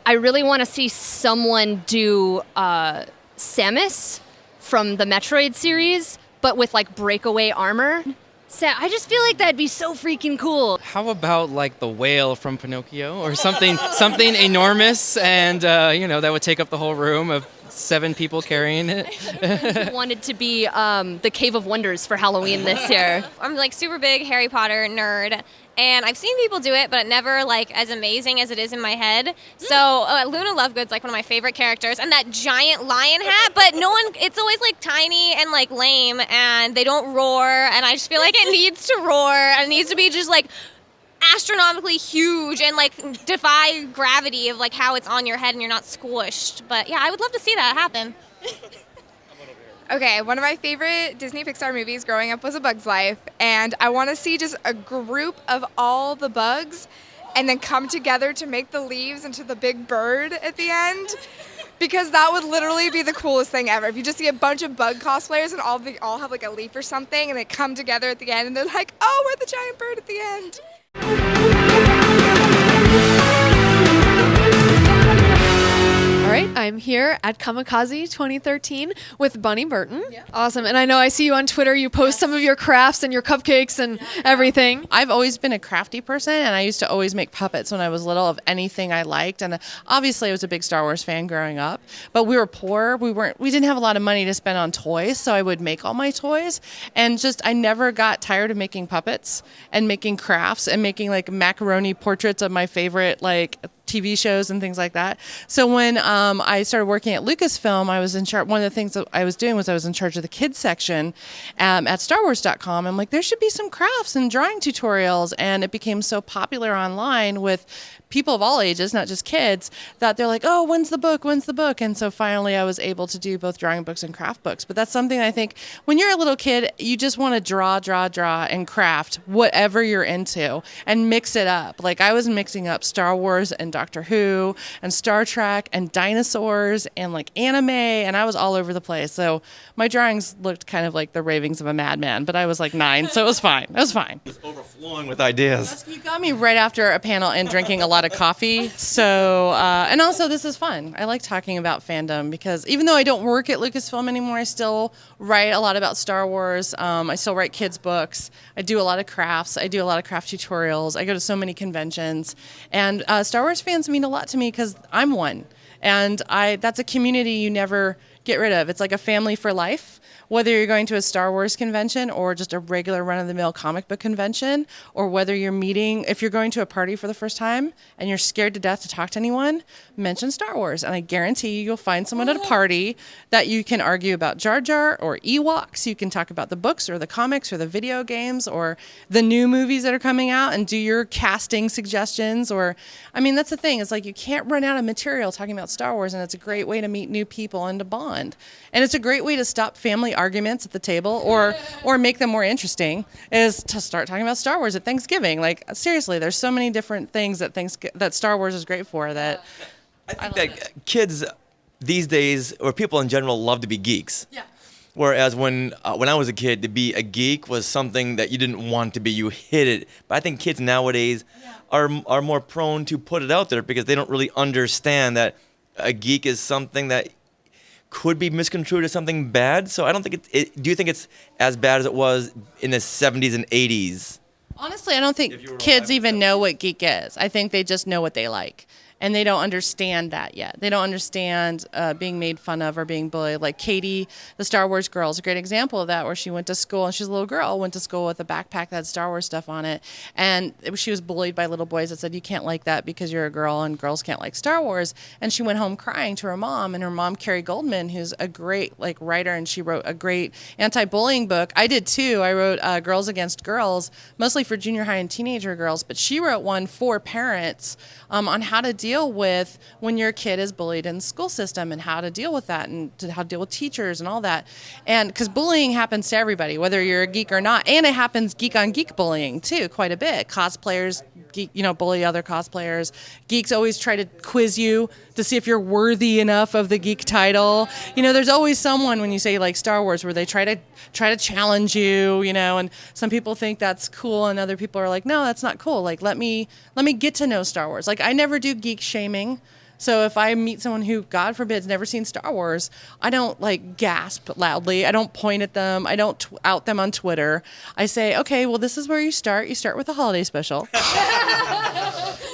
I really want to see someone do Samus from the Metroid series, but with breakaway armor. So I just feel like that'd be so freaking cool. How about the whale from Pinocchio or something enormous and that would take up the whole room of 7 people carrying it. Wanted to be the Cave of Wonders for Halloween this year. I'm super big Harry Potter nerd, and I've seen people do it, but never as amazing as it is in my head. So Luna Lovegood's one of my favorite characters, and that giant lion hat, but it's always tiny and lame, and they don't roar, and I just feel like it needs to roar, and it needs to be just astronomically huge and defy gravity of how it's on your head and you're not squished. But yeah, I would love to see that happen. Okay, one of my favorite Disney Pixar movies growing up was A Bug's Life, and I want to see just a group of all the bugs and then come together to make the leaves into the big bird at the end, because that would literally be the coolest thing ever. If you just see a bunch of bug cosplayers and all have a leaf or something, and they come together at the end and they're like, "Oh, we're the giant bird at the end." All right, right, I'm here at Comikaze 2013 with Bonnie Burton. Yeah. Awesome. And I know I see you on Twitter. You post some of your crafts and your cupcakes and everything. I've always been a crafty person, and I used to always make puppets when I was little of anything I liked. And obviously, I was a big Star Wars fan growing up. But we were poor. We didn't have a lot of money to spend on toys, so I would make all my toys. And I never got tired of making puppets and making crafts and making like macaroni portraits of my favorite like TV shows and things like that. So when I started working at Lucasfilm, I was in charge. One of the things that I was doing was I was in charge of the kids section at StarWars.com. I'm like, there should be some crafts and drawing tutorials, and it became so popular online with people of all ages, not just kids, that they're like, oh, when's the book? When's the book? And so finally I was able to do both drawing books and craft books. But that's something I think when you're a little kid, you just want to draw, and craft whatever you're into and mix it up. Like I was mixing up Star Wars and Doctor Who and Star Trek and dinosaurs and like anime, and I was all over the place. So my drawings looked kind of like the ravings of a madman, but I was like 9, so it was fine. It was fine. Just overflowing with ideas. You got me right after a panel and drinking a lot of coffee. So, and also this is fun. I like talking about fandom because even though I don't work at Lucasfilm anymore, I still write a lot about Star Wars. I still write kids' books. I do a lot of crafts. I do a lot of craft tutorials. I go to so many conventions. And Star Wars fans mean a lot to me because I'm one. And that's a community you never get rid of. It's like a family for life. Whether you're going to a Star Wars convention or just a regular run-of-the-mill comic book convention, or whether you're meeting, if you're going to a party for the first time and you're scared to death to talk to anyone, mention Star Wars. And I guarantee you'll find someone at a party that you can argue about Jar Jar or Ewoks. You can talk about the books or the comics or the video games or the new movies that are coming out and do your casting suggestions. Or, I mean, that's the thing. It's like you can't run out of material talking about Star Wars, and it's a great way to meet new people and to bond. And it's a great way to stop family arguments at the table or make them more interesting is to start talking about Star Wars at Thanksgiving. Like seriously, there's so many different things that Star Wars is great for that I think that kids these days, or people in general, love to be geeks. Yeah. Whereas when I was a kid, to be a geek was something that you didn't want to be. You hid it. But I think kids nowadays are more prone to put it out there because they don't really understand that a geek is something that could be misconstrued as something bad. So I don't think do you think it's as bad as it was in the 70s and 80s? Honestly, I don't think kids even know what geek is. I think they just know what they like. And they don't understand that yet. They don't understand being made fun of or being bullied. Like Katie, the Star Wars girl, is a great example of that, where she went to school, and she's a little girl, went to school with a backpack that had Star Wars stuff on it. And she was bullied by little boys that said, you can't like that because you're a girl and girls can't like Star Wars. And she went home crying to her mom. And her mom, Carrie Goldman, who's a great writer, and she wrote a great anti-bullying book. I did too. I wrote Girls Against Girls, mostly for junior high and teenager girls. But she wrote one for parents on how to deal with when your kid is bullied in the school system and how to deal with that and how to deal with teachers and all that. And because bullying happens to everybody, whether you're a geek or not. And it happens geek on geek bullying too, quite a bit. Cosplayers, bully other cosplayers. Geeks always try to quiz you to see if you're worthy enough of the geek title. There's always someone when you say like Star Wars where they try to challenge you, and some people think that's cool and other people are like, no, that's not cool. Like, let me get to know Star Wars. Like, I never do geek shaming. So if I meet someone who, God forbid, has never seen Star Wars, I don't gasp loudly. I don't point at them. I don't out them on Twitter. I say, okay, well, this is where you start. You start with the holiday special.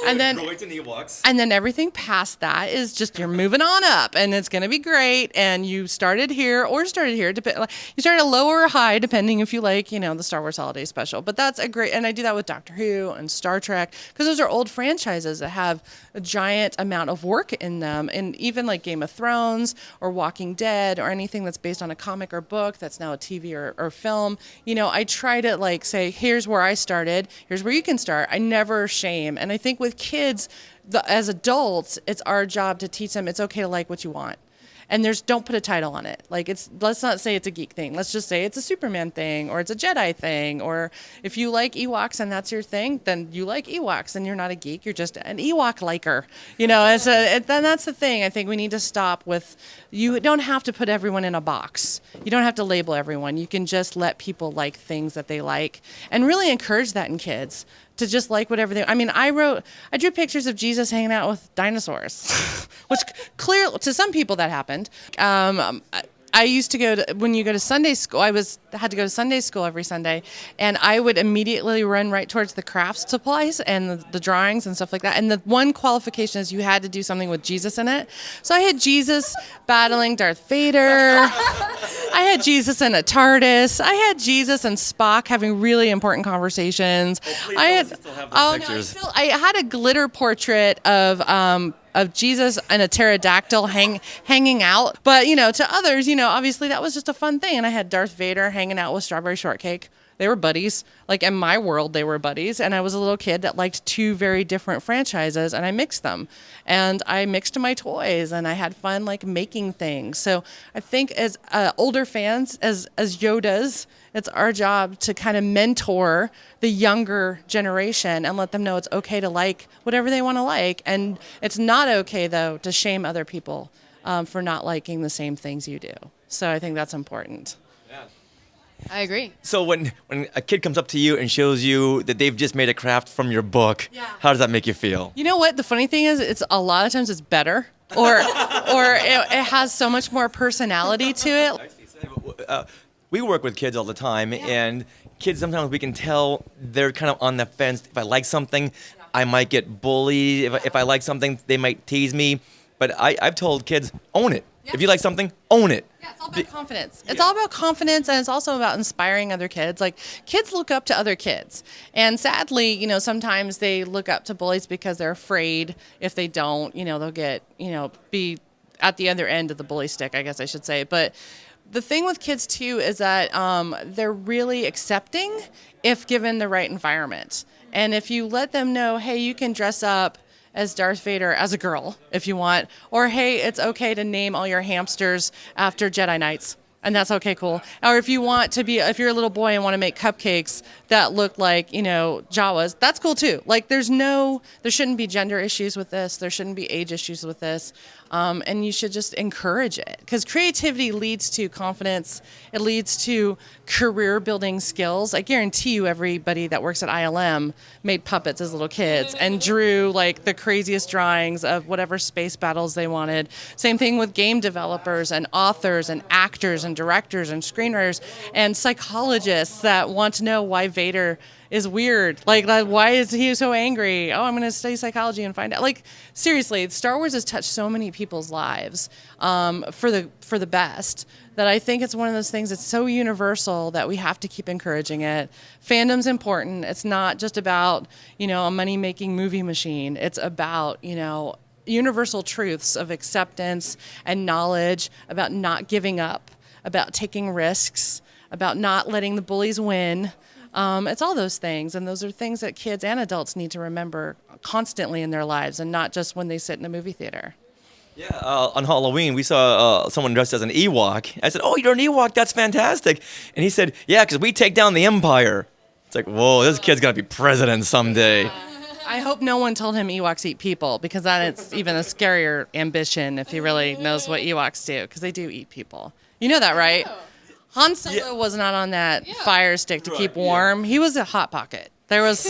And then everything past that is just you're moving on up, and it's going to be great. And you started here. You started low or high, depending if you like, the Star Wars holiday special. But that's a great, and I do that with Doctor Who and Star Trek, because those are old franchises that have a giant amount of work in them. And even like Game of Thrones or Walking Dead or anything that's based on a comic or book that's now a TV or film, I try to say, here's where I started. Here's where you can start. I never shame. And I think with kids, as adults, it's our job to teach them it's okay to like what you want. And don't put a title on it. Let's not say it's a geek thing. Let's just say it's a Superman thing, or it's a Jedi thing, or if you like Ewoks and that's your thing, then you like Ewoks and you're not a geek. You're just an Ewok liker. Then that's the thing. I think we need to stop with. You don't have to put everyone in a box. You don't have to label everyone. You can just let people like things that they like, and really encourage that in kids. to just like whatever they. I mean, I drew pictures of Jesus hanging out with dinosaurs, which clearly to some people that happened. I used to go to, when you go to Sunday school, had to go to Sunday school every Sunday, and I would immediately run right towards the craft supplies and the drawings and stuff like that. And the one qualification is you had to do something with Jesus in it. So I had Jesus battling Darth Vader. I had Jesus in a TARDIS. I had Jesus and Spock having really important conversations. I had a glitter portrait of Jesus and a pterodactyl hanging out. But, to others, obviously that was just a fun thing. And I had Darth Vader hanging out with Strawberry Shortcake. They were buddies. Like, in my world, they were buddies. And I was a little kid that liked two very different franchises, and I mixed them. And I mixed my toys, and I had fun, making things. So I think as older fans, as Yodas, it's our job to kind of mentor the younger generation and let them know it's okay to like whatever they want to like. And it's not okay, though, to shame other people for not liking the same things you do. So I think that's important. I agree. So when a kid comes up to you and shows you that they've just made a craft from your book, how does that make you feel? You know what? The funny thing is, it's a lot of times it's better, or it has so much more personality to it. We work with kids all the time, and kids, sometimes we can tell they're kind of on the fence. If I like something, I might get bullied. If I like something, they might tease me. But I've told kids, own it. Yeah. If you like something, own it. Yeah, it's all about confidence. It's all about confidence, and it's also about inspiring other kids. Like, kids look up to other kids. And sadly, sometimes they look up to bullies because they're afraid if they don't, they'll get, be at the other end of the bully stick, I guess I should say. But the thing with kids, too, is that they're really accepting if given the right environment. And if you let them know, hey, you can dress up as Darth Vader as a girl if you want, or hey, it's okay to name all your hamsters after Jedi Knights, and that's okay, cool. Or if you want to be, if you're a little boy and want to make cupcakes that look like, Jawas, that's cool too. Like, there shouldn't be gender issues with this. There shouldn't be age issues with this. And you should just encourage it, because creativity leads to confidence. It leads to career building skills. I guarantee you everybody that works at ILM made puppets as little kids and drew the craziest drawings of whatever space battles they wanted. Same thing with game developers and authors and actors and directors and screenwriters and psychologists that want to know why Vader is weird. Why is he so angry? Oh, I'm going to study psychology and find out. Seriously, Star Wars has touched so many people's lives for the best that I think it's one of those things that's so universal that we have to keep encouraging it. Fandom's important. It's not just about, a money-making movie machine. It's about, universal truths of acceptance and knowledge, about not giving up, about taking risks, about not letting the bullies win. It's all those things, and those are things that kids and adults need to remember constantly in their lives, and not just when they sit in a movie theater. Yeah, on Halloween, we saw someone dressed as an Ewok. I said, oh, you're an Ewok, that's fantastic. And he said, yeah, because we take down the Empire. It's like, whoa, this kid's going to be president someday. I hope no one told him Ewoks eat people, because that's even a scarier ambition if he really knows what Ewoks do, because they do eat people. You know that, right? Han Solo was not on that fire stick to keep warm. He was a Hot Pocket. There was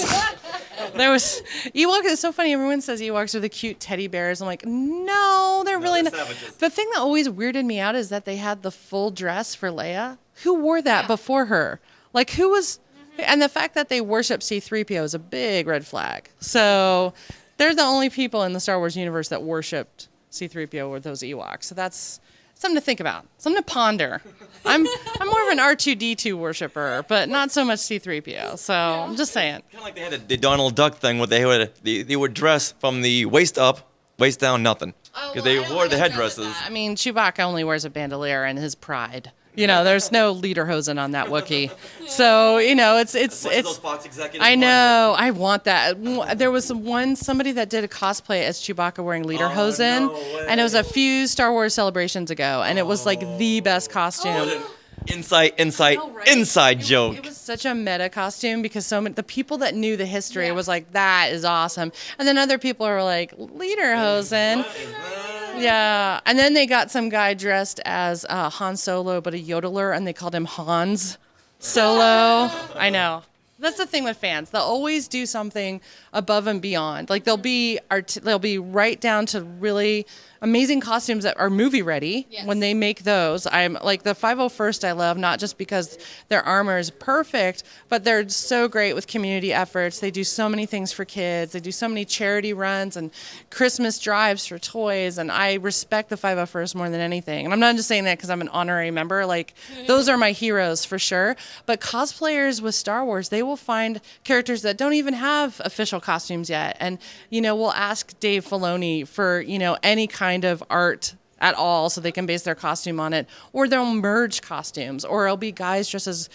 Ewok is so funny. Everyone says Ewoks are the cute teddy bears. I'm like, no, they're really not. The thing that always weirded me out is that they had the full dress for Leia. Who wore that before her? Who was? And the fact that they worship C-3PO is a big red flag. So they're the only people in the Star Wars universe that worshipped C-3PO were those Ewoks. So that's something to think about, something to ponder. I'm more of an R2-D2 worshiper, but not so much C-3PO. So I'm just saying. Kind of like they had the Donald Duck thing, where they would dress from the waist up, waist down, nothing, because they wore the headdresses. I mean, Chewbacca only wears a bandolier in his pride. There's no lederhosen on that Wookiee. So, it's those Fox executives. I know. I want that. There was somebody that did a cosplay as Chewbacca wearing lederhosen, and it was a few Star Wars celebrations ago, and it was the best costume. Inside joke. It was such a meta costume, because the people that knew the history was like, that is awesome. And then other people are like, lederhosen. Yeah, and then they got some guy dressed as Han Solo, but a yodeler, and they called him Hans Solo. I know. That's the thing with fans. They'll always do something above and beyond. Like they'll be right down to really amazing costumes that are movie ready when they make those. I'm like the 501st I love, not just because their armor is perfect, but they're so great with community efforts. They do so many things for kids. They do so many charity runs and Christmas drives for toys. And I respect the 501st more than anything. And I'm not just saying that because I'm an honorary member. Like those are my heroes for sure. But cosplayers with Star Wars, they will find characters that don't even have official costumes yet. And, we'll ask Dave Filoni for, any kind of art at all so they can base their costume on it. Or they'll merge costumes. Or it'll be guys dressed as,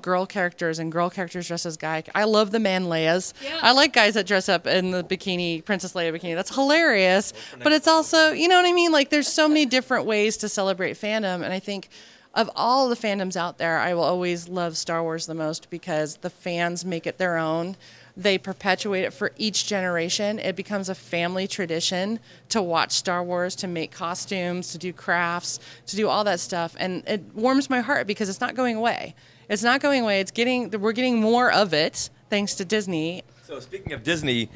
girl characters and girl characters dressed as guy. I love the man Leias. Yeah. I like guys that dress up in the bikini, Princess Leia bikini. That's hilarious. But it's also, you know what I mean? Like there's so many different ways to celebrate fandom. And I think of all the fandoms out there, I will always love Star Wars the most because the fans make it their own. They perpetuate it for each generation. It becomes a family tradition to watch Star Wars, to make costumes, to do crafts, to do all that stuff. And it warms my heart because it's not going away. It's not going away. We're getting more of it thanks to Disney. So speaking of Disney,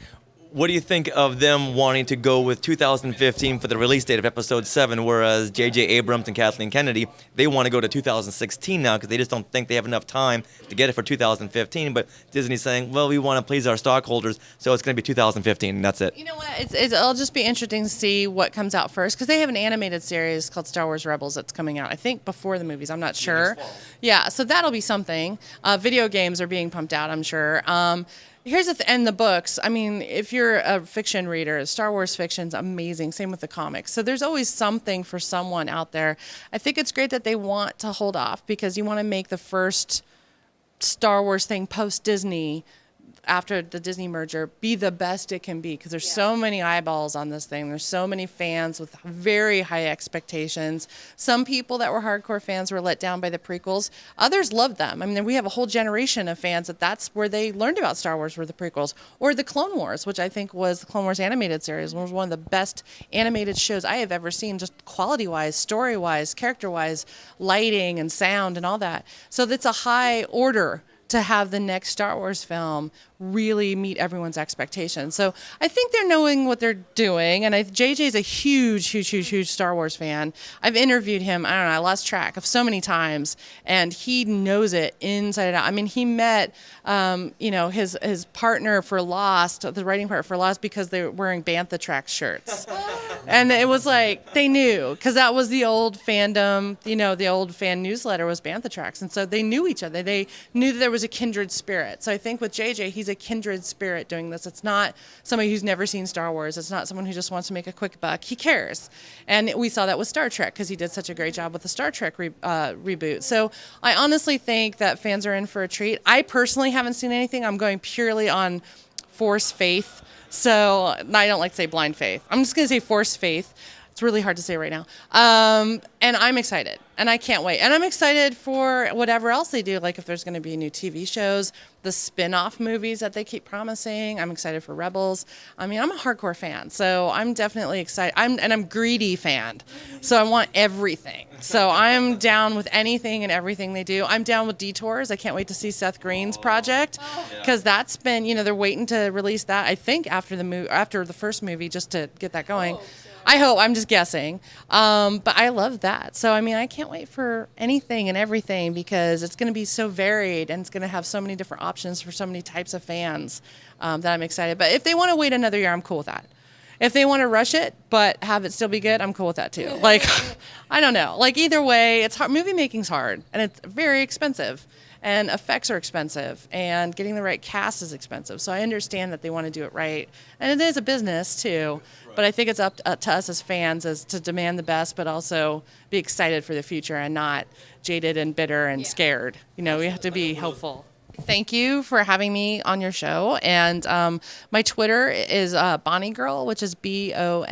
what do you think of them wanting to go with 2015 for the release date of Episode 7, whereas J.J. Abrams and Kathleen Kennedy, they want to go to 2016 now because they just don't think they have enough time to get it for 2015. But Disney's saying, well, we want to please our stockholders, so it's going to be 2015, and that's it. You know what? It'll just be interesting to see what comes out first because they have an animated series called Star Wars Rebels that's coming out, I think, before the movies. I'm not sure. Yeah, so that'll be something. Video games are being pumped out, I'm sure. Here's and the books. I mean, if you're a fiction reader, Star Wars fiction's amazing. Same with the comics. So there's always something for someone out there. I think it's great that they want to hold off because you want to make the first Star Wars thing post-Disney after the Disney merger be the best it can be because there's so many eyeballs on this thing. There's so many fans with very high expectations. Some people that were hardcore fans were let down by the prequels. Others loved them. I mean, we have a whole generation of fans that's where they learned about Star Wars were the prequels or the Clone Wars, which I think was the Clone Wars animated series, was one of the best animated shows I have ever seen, just quality-wise, story-wise, character-wise, lighting and sound and all that. So that's a high order to have the next Star Wars film really meet everyone's expectations. So I think they're knowing what they're doing. And JJ's a huge Star Wars fan. I've interviewed him, I don't know, I lost track of so many times. And he knows it inside and out. I mean, he met, his partner for Lost, the writing partner for Lost, because they were wearing Bantha Tracks shirts. And it was like, they knew, because that was the old fandom, the old fan newsletter was Bantha Tracks. And so they knew each other. They knew that there was a kindred spirit. So I think with JJ, he's a kindred spirit doing this. It's not somebody who's never seen Star Wars. It's not someone who just wants to make a quick buck. He cares. And we saw that with Star Trek because he did such a great job with the Star Trek reboot. So I honestly think that fans are in for a treat. I personally haven't seen anything. I'm going purely on force faith. So I don't like to say blind faith. I'm just going to say force faith. It's really hard to say right now. And I'm excited. And I can't wait. And I'm excited for whatever else they do, like if there's going to be new TV shows, the spin-off movies that they keep promising. I'm excited for Rebels. I mean, I'm a hardcore fan, so I'm definitely excited. I'm greedy fan, so I want everything. So I'm down with anything and everything they do. I'm down with Detours. I can't wait to see Seth Green's project because that's been, they're waiting to release that, I think, after the first movie just to get that going. I hope. I'm just guessing. But I love that. So, I mean, I can't wait for anything and everything because it's going to be so varied and it's going to have so many different options for so many types of fans that I'm excited. But if they want to wait another year, I'm cool with that. If they want to rush it but have it still be good, I'm cool with that too. Like, I don't know. Like, either way, it's hard. Movie making's hard and it's very expensive. And effects are expensive, and getting the right cast is expensive. So I understand that they want to do it right. And it is a business, too. Right. But I think it's up to us as fans as to demand the best, but also be excited for the future and not jaded and bitter and scared. We have to be hopeful. Thank you for having me on your show. And my Twitter is Bonnie Girl, which is BONNIEGRRL.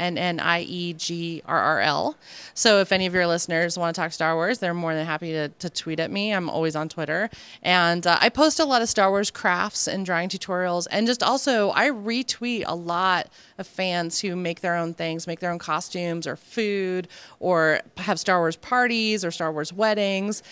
So if any of your listeners want to talk Star Wars, they're more than happy to tweet at me. I'm always on Twitter. And I post a lot of Star Wars crafts and drawing tutorials. And just also, I retweet a lot of fans who make their own things, make their own costumes or food, or have Star Wars parties or Star Wars weddings.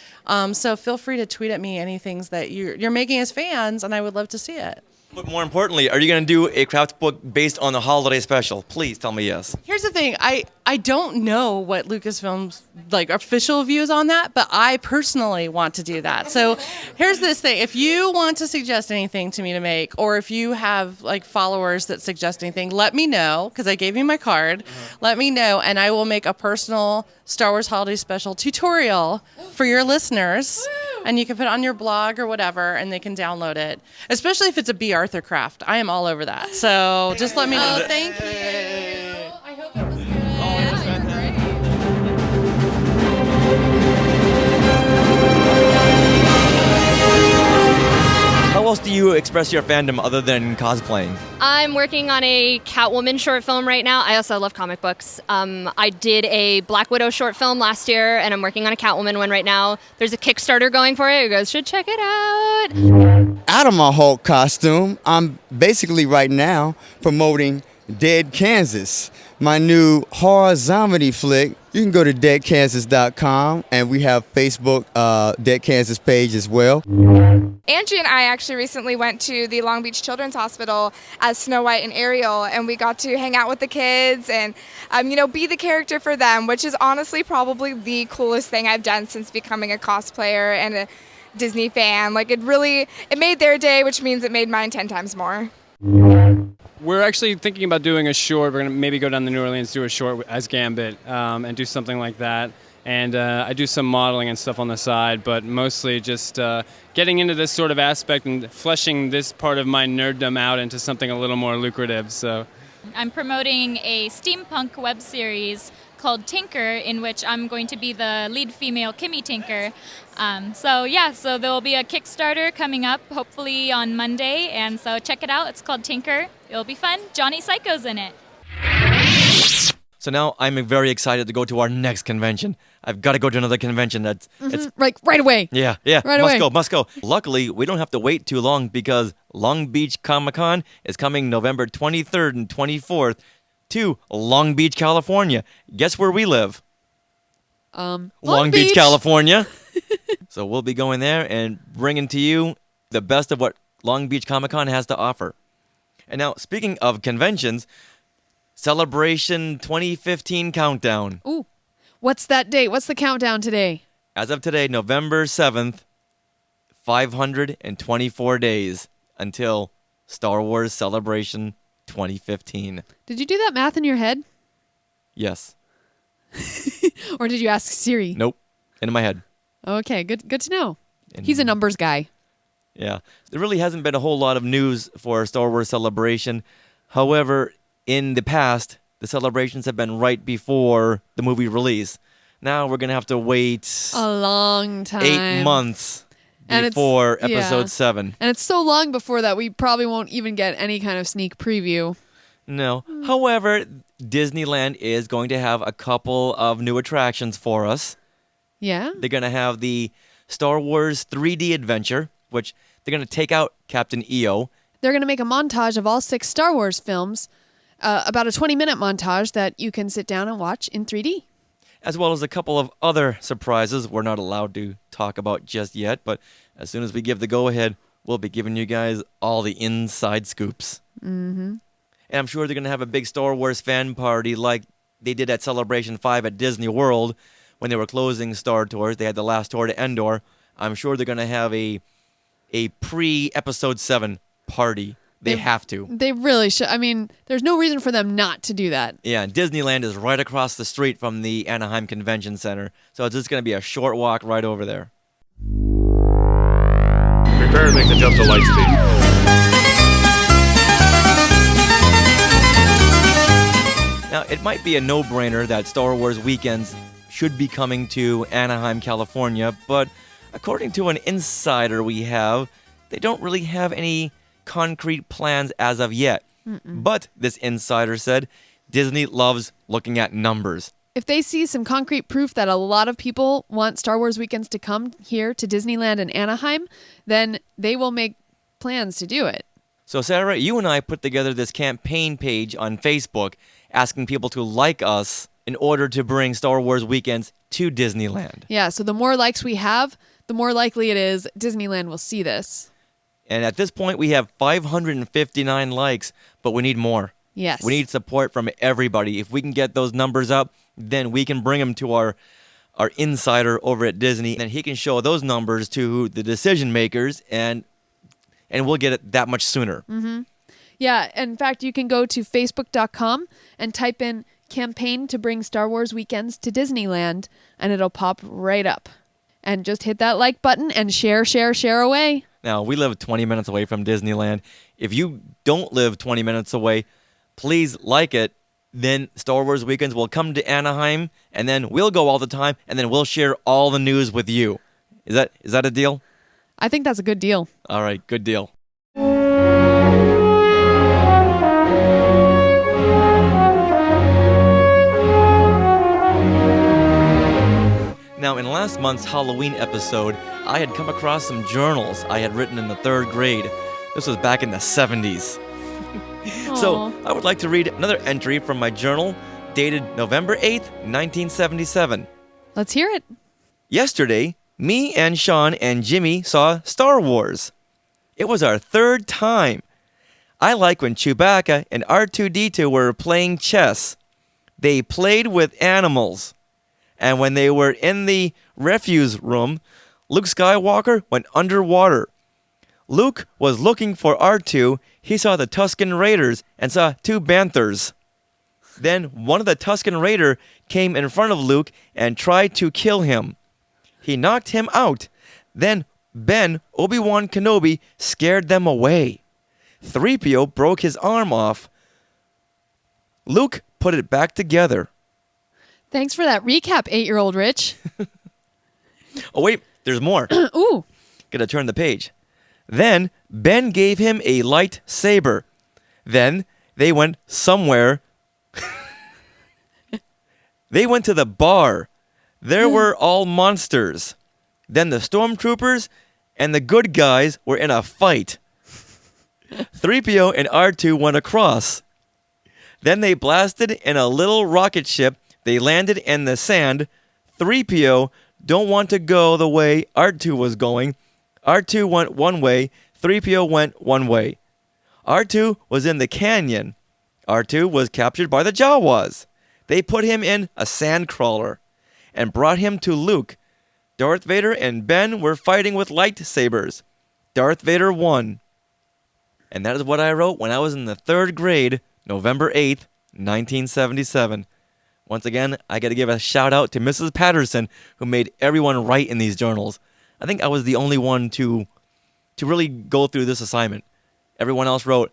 So feel free to tweet at me any things that you're making as fans, and I would love to see it. But more importantly, are you going to do a craft book based on the holiday special? Please tell me yes. Here's the thing. I don't know what Lucasfilm's official views on that, but I personally want to do that. So here's this thing. If you want to suggest anything to me to make, or if you have followers that suggest anything, let me know, because I gave you my card. Let me know, and I will make a personal Star Wars Holiday Special tutorial for your listeners. And you can put it on your blog or whatever, and they can download it. Especially if it's a B. Arthur craft. I am all over that. So just let me know. Thank you. I hope it was good. How else do you express your fandom other than cosplaying? I'm working on a Catwoman short film right now. I also love comic books. I did a Black Widow short film last year, and I'm working on a Catwoman one right now. There's a Kickstarter going for it. You guys should check it out. Out of my Hulk costume, I'm basically right now promoting Dead Kansas, my new horror zombie flick. You can go to deadkansas.com, and we have Facebook Dead Kansas page as well. Angie and I actually recently went to the Long Beach Children's Hospital as Snow White and Ariel, and we got to hang out with the kids and, be the character for them, which is honestly probably the coolest thing I've done since becoming a cosplayer and a Disney fan. It made their day, which means it made mine 10 times more. We're actually thinking about doing a short. We're going to maybe go down to New Orleans, do a short as Gambit, and do something like that. And I do some modeling and stuff on the side, but mostly just getting into this sort of aspect and fleshing this part of my nerddom out into something a little more lucrative. So I'm promoting a steampunk web series called Tinker, in which I'm going to be the lead female Kimmy Tinker. So there will be a Kickstarter coming up, hopefully on Monday, and so check it out. It's called Tinker. It'll be fun. Johnny Psycho's in it. So now I'm very excited to go to our next convention. I've got to go to another convention. It's right away. Yeah, right away. Must go. Luckily, we don't have to wait too long because Long Beach Comic-Con is coming November 23rd and 24th to Long Beach, California. Guess where we live? Long Beach, California. So we'll be going there and bringing to you the best of what Long Beach Comic-Con has to offer. And now, speaking of conventions, Celebration 2015 Countdown. Ooh, what's that date? What's the countdown today? As of today, November 7th, 524 days until Star Wars Celebration 2015. Did you do that math in your head? Yes. Or did you ask Siri? Nope. In my head. Okay, good to know. He's a numbers guy. Yeah. There really hasn't been a whole lot of news for Star Wars Celebration. However, in the past, the celebrations have been right before the movie release. Now we're going to have to wait a long time. 8 months before episode 7. And it's so long before that we probably won't even get any kind of sneak preview. No. However, Disneyland is going to have a couple of new attractions for us. Yeah? They're going to have the Star Wars 3D Adventure, which they're going to take out Captain EO. They're going to make a montage of all 6 Star Wars films, about a 20-minute montage that you can sit down and watch in 3D. As well as a couple of other surprises we're not allowed to talk about just yet, but as soon as we give the go-ahead, we'll be giving you guys all the inside scoops. Mm-hmm. And I'm sure they're going to have a big Star Wars fan party like they did at Celebration 5 at Disney World when they were closing Star Tours. They had the last tour to Endor. I'm sure they're going to have a pre-Episode 7 party. They have to. They really should. I mean, there's no reason for them not to do that. Yeah, and Disneyland is right across the street from the Anaheim Convention Center, so it's just going to be a short walk right over there. Prepare to make the jump to light speed. Now, it might be a no-brainer that Star Wars weekends should be coming to Anaheim, California, but according to an insider we have, they don't really have any concrete plans as of yet. But this insider said Disney loves looking at numbers. If they see some concrete proof that a lot of people want Star Wars weekends to come here to Disneyland and Anaheim, then they will make plans to do it. So Sarah, you and I put together this campaign page on Facebook asking people to like us in order to bring Star Wars weekends to Disneyland. Yeah, so the more likes we have, the more likely it is Disneyland will see this. And at this point, we have 559 likes, but we need more. Yes. We need support from everybody. If we can get those numbers up, then we can bring them to our insider over at Disney, and he can show those numbers to the decision makers, and we'll get it that much sooner. Mm-hmm. Yeah, in fact, you can go to facebook.com and type in campaign to bring Star Wars weekends to Disneyland, and it'll pop right up. And just hit that like button and share away. Now, we live 20 minutes away from Disneyland. If you don't live 20 minutes away, please like it. Then Star Wars weekends will come to Anaheim, and then we'll go all the time, and then we'll share all the news with you. Is that a deal? I think that's a good deal. All right, good deal. Now, in last month's Halloween episode, I had come across some journals I had written in the 3rd grade. This was back in the 70s. So, I would like to read another entry from my journal dated November 8th, 1977. Let's hear it. Yesterday, me and Sean and Jimmy saw Star Wars. It was our 3rd time. I like when Chewbacca and R2-D2 were playing chess. They played with animals. And when they were in the refuse room, Luke Skywalker went underwater. Luke was looking for R2. He saw the Tusken Raiders and saw 2 Banthers. Then one of the Tusken Raider came in front of Luke and tried to kill him. He knocked him out. Then Ben, Obi-Wan Kenobi, scared them away. 3PO broke his arm off. Luke put it back together. Thanks for that recap, 8-year-old Rich. Oh, wait, there's more. Ooh. Gotta turn the page. Then Ben gave him a lightsaber. Then they went somewhere. They went to the bar. There were all monsters. Then the stormtroopers and the good guys were in a fight. 3PO and R2 went across. Then they blasted in a little rocket ship. They landed in the sand. 3PO don't want to go the way R2 was going. R2 went one way. 3PO went one way. R2 was in the canyon. R2 was captured by the Jawas. They put him in a sand crawler and brought him to Luke. Darth Vader and Ben were fighting with lightsabers. Darth Vader won. And that is what I wrote when I was in the 3rd grade, November 8th, 1977. Once again, I got to give a shout out to Mrs. Patterson, who made everyone write in these journals. I think I was the only one to really go through this assignment. Everyone else wrote,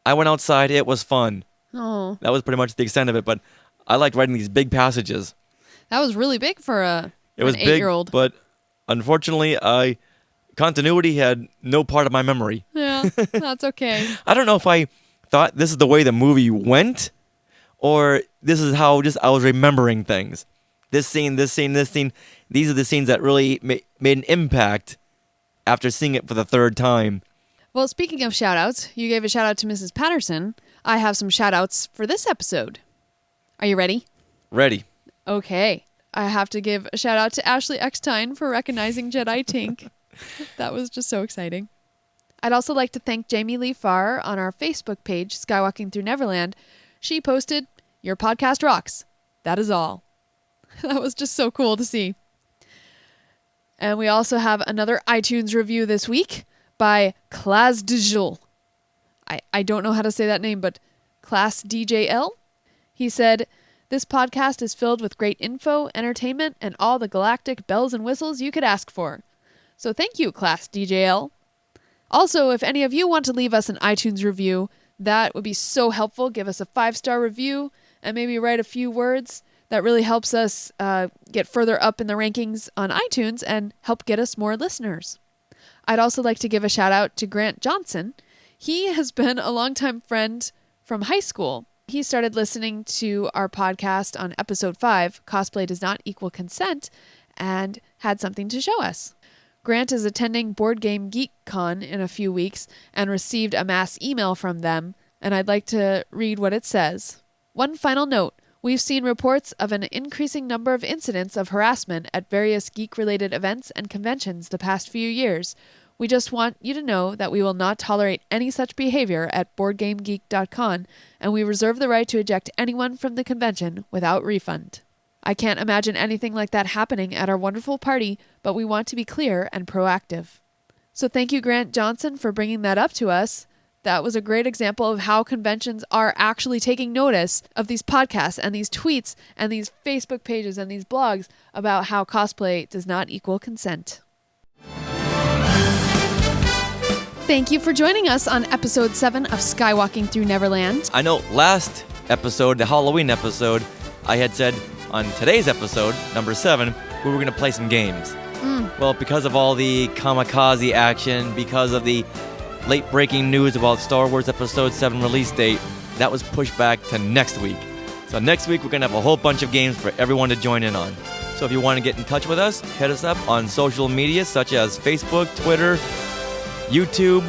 I went outside, it was fun. Oh. That was pretty much the extent of it, but I liked writing these big passages. That was really big for an It was 8-year-old. big, but unfortunately, continuity had no part of my memory. Yeah, that's okay. I don't know if I thought this is the way the movie went, or this is how just I was remembering things. This scene, this scene, this scene. These are the scenes that really made an impact after seeing it for the 3rd time. Well, speaking of shout-outs, you gave a shout-out to Mrs. Patterson. I have some shout-outs for this episode. Are you ready? Ready. Okay. I have to give a shout-out to Ashley Eckstein for recognizing Jedi Tink. That was just so exciting. I'd also like to thank Jamie Lee Farr on our Facebook page, Skywalking Through Neverland. She posted, "Your podcast rocks. That is all." That was just so cool to see. And we also have another iTunes review this week by Class Dijl. I don't know how to say that name, but Class DJL. He said, "This podcast is filled with great info, entertainment, and all the galactic bells and whistles you could ask for. So thank you, Class DJL. Also, if any of you want to leave us an iTunes review, that would be so helpful. Give us a 5-star review and maybe write a few words. That really helps us get further up in the rankings on iTunes and help get us more listeners." I'd also like to give a shout out to Grant Johnson. He has been a longtime friend from high school. He started listening to our podcast on episode 5, Cosplay Does Not Equal Consent, and had something to show us. Grant is attending Board Game Geek Con in a few weeks and received a mass email from them, and I'd like to read what it says. "One final note. We've seen reports of an increasing number of incidents of harassment at various geek-related events and conventions the past few years. We just want you to know that we will not tolerate any such behavior at BoardGameGeek.con, and we reserve the right to eject anyone from the convention without refund. I can't imagine anything like that happening at our wonderful party, but we want to be clear and proactive. So thank you, Grant Johnson, for bringing that up to us. That was a great example of how conventions are actually taking notice of these podcasts and these tweets and these Facebook pages and these blogs about how cosplay does not equal consent. Thank you for joining us on episode 7 of Skywalking Through Neverland. I know last episode, the Halloween episode, I had said on today's episode, number 7, we were going to play some games. Well, because of all the Comikaze action, because of the late breaking news about Star Wars Episode 7 release date, that was pushed back to next week. So next week we're going to have a whole bunch of games for everyone to join in on. So if you want to get in touch with us, hit us up on social media such as Facebook, Twitter, YouTube.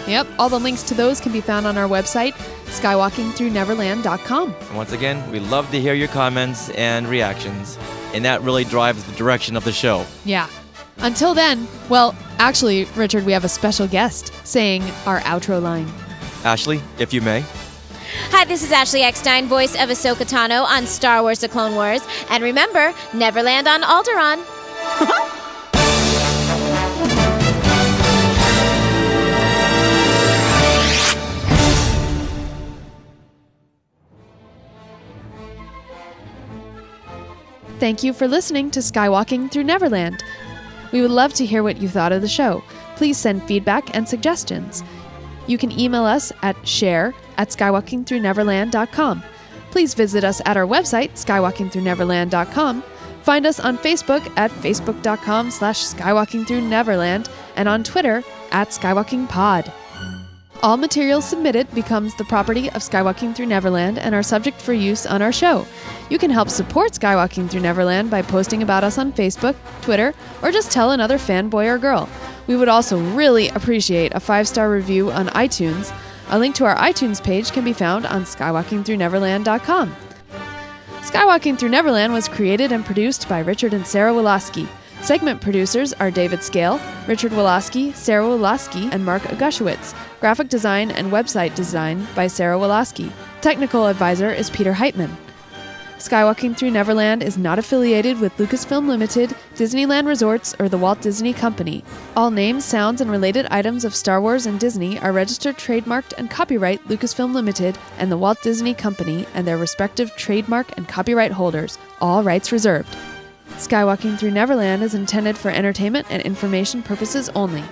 Yep, all the links to those can be found on our website, skywalkingthrough-neverland.com. And once again, we love to hear your comments and reactions, and that really drives the direction of the show. Yeah. Until then, well, actually, Richard, we have a special guest saying our outro line. Ashley, if you may. Hi, this is Ashley Eckstein, voice of Ahsoka Tano on Star Wars: The Clone Wars. And remember, Neverland on Alderaan. Thank you for listening to Skywalking Through Neverland. We would love to hear what you thought of the show. Please send feedback and suggestions. You can email us at share@skywalkingthrough-neverland.com. Please visit us at our website, skywalkingthrough-neverland.com. Find us on Facebook at facebook.com/skywalkingthrough-neverland and on Twitter at skywalkingpod. All material submitted becomes the property of Skywalking Through Neverland and are subject for use on our show. You can help support Skywalking Through Neverland by posting about us on Facebook, Twitter, or just tell another fanboy or girl. We would also really appreciate a 5-star review on iTunes. A link to our iTunes page can be found on skywalkingthrough-neverland.com. Skywalking Through Neverland was created and produced by Richard and Sarah Woloski. Segment producers are David Scale, Richard Woloski, Sarah Woloski, and Mark Agushowitz. Graphic design and website design by Sarah Woloski. Technical advisor is Peter Heitman. Skywalking Through Neverland is not affiliated with Lucasfilm Limited, Disneyland Resorts, or the Walt Disney Company. All names, sounds, and related items of Star Wars and Disney are registered, trademarked, and copyright Lucasfilm Limited and the Walt Disney Company and their respective trademark and copyright holders. All rights reserved. Skywalking Through Neverland is intended for entertainment and information purposes only.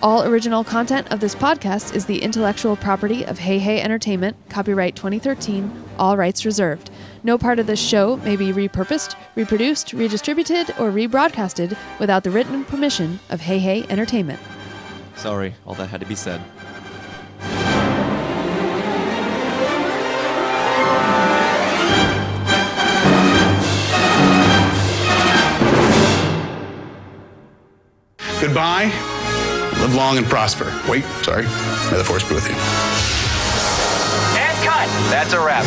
All original content of this podcast is the intellectual property of Hey Hey Entertainment, copyright 2013, all rights reserved. No part of this show may be repurposed, reproduced, redistributed, or rebroadcasted without the written permission of Hey Hey Entertainment. Sorry, all that had to be said. Goodbye. Live long and prosper. Wait, sorry. May the Force be with you. And cut. That's a wrap.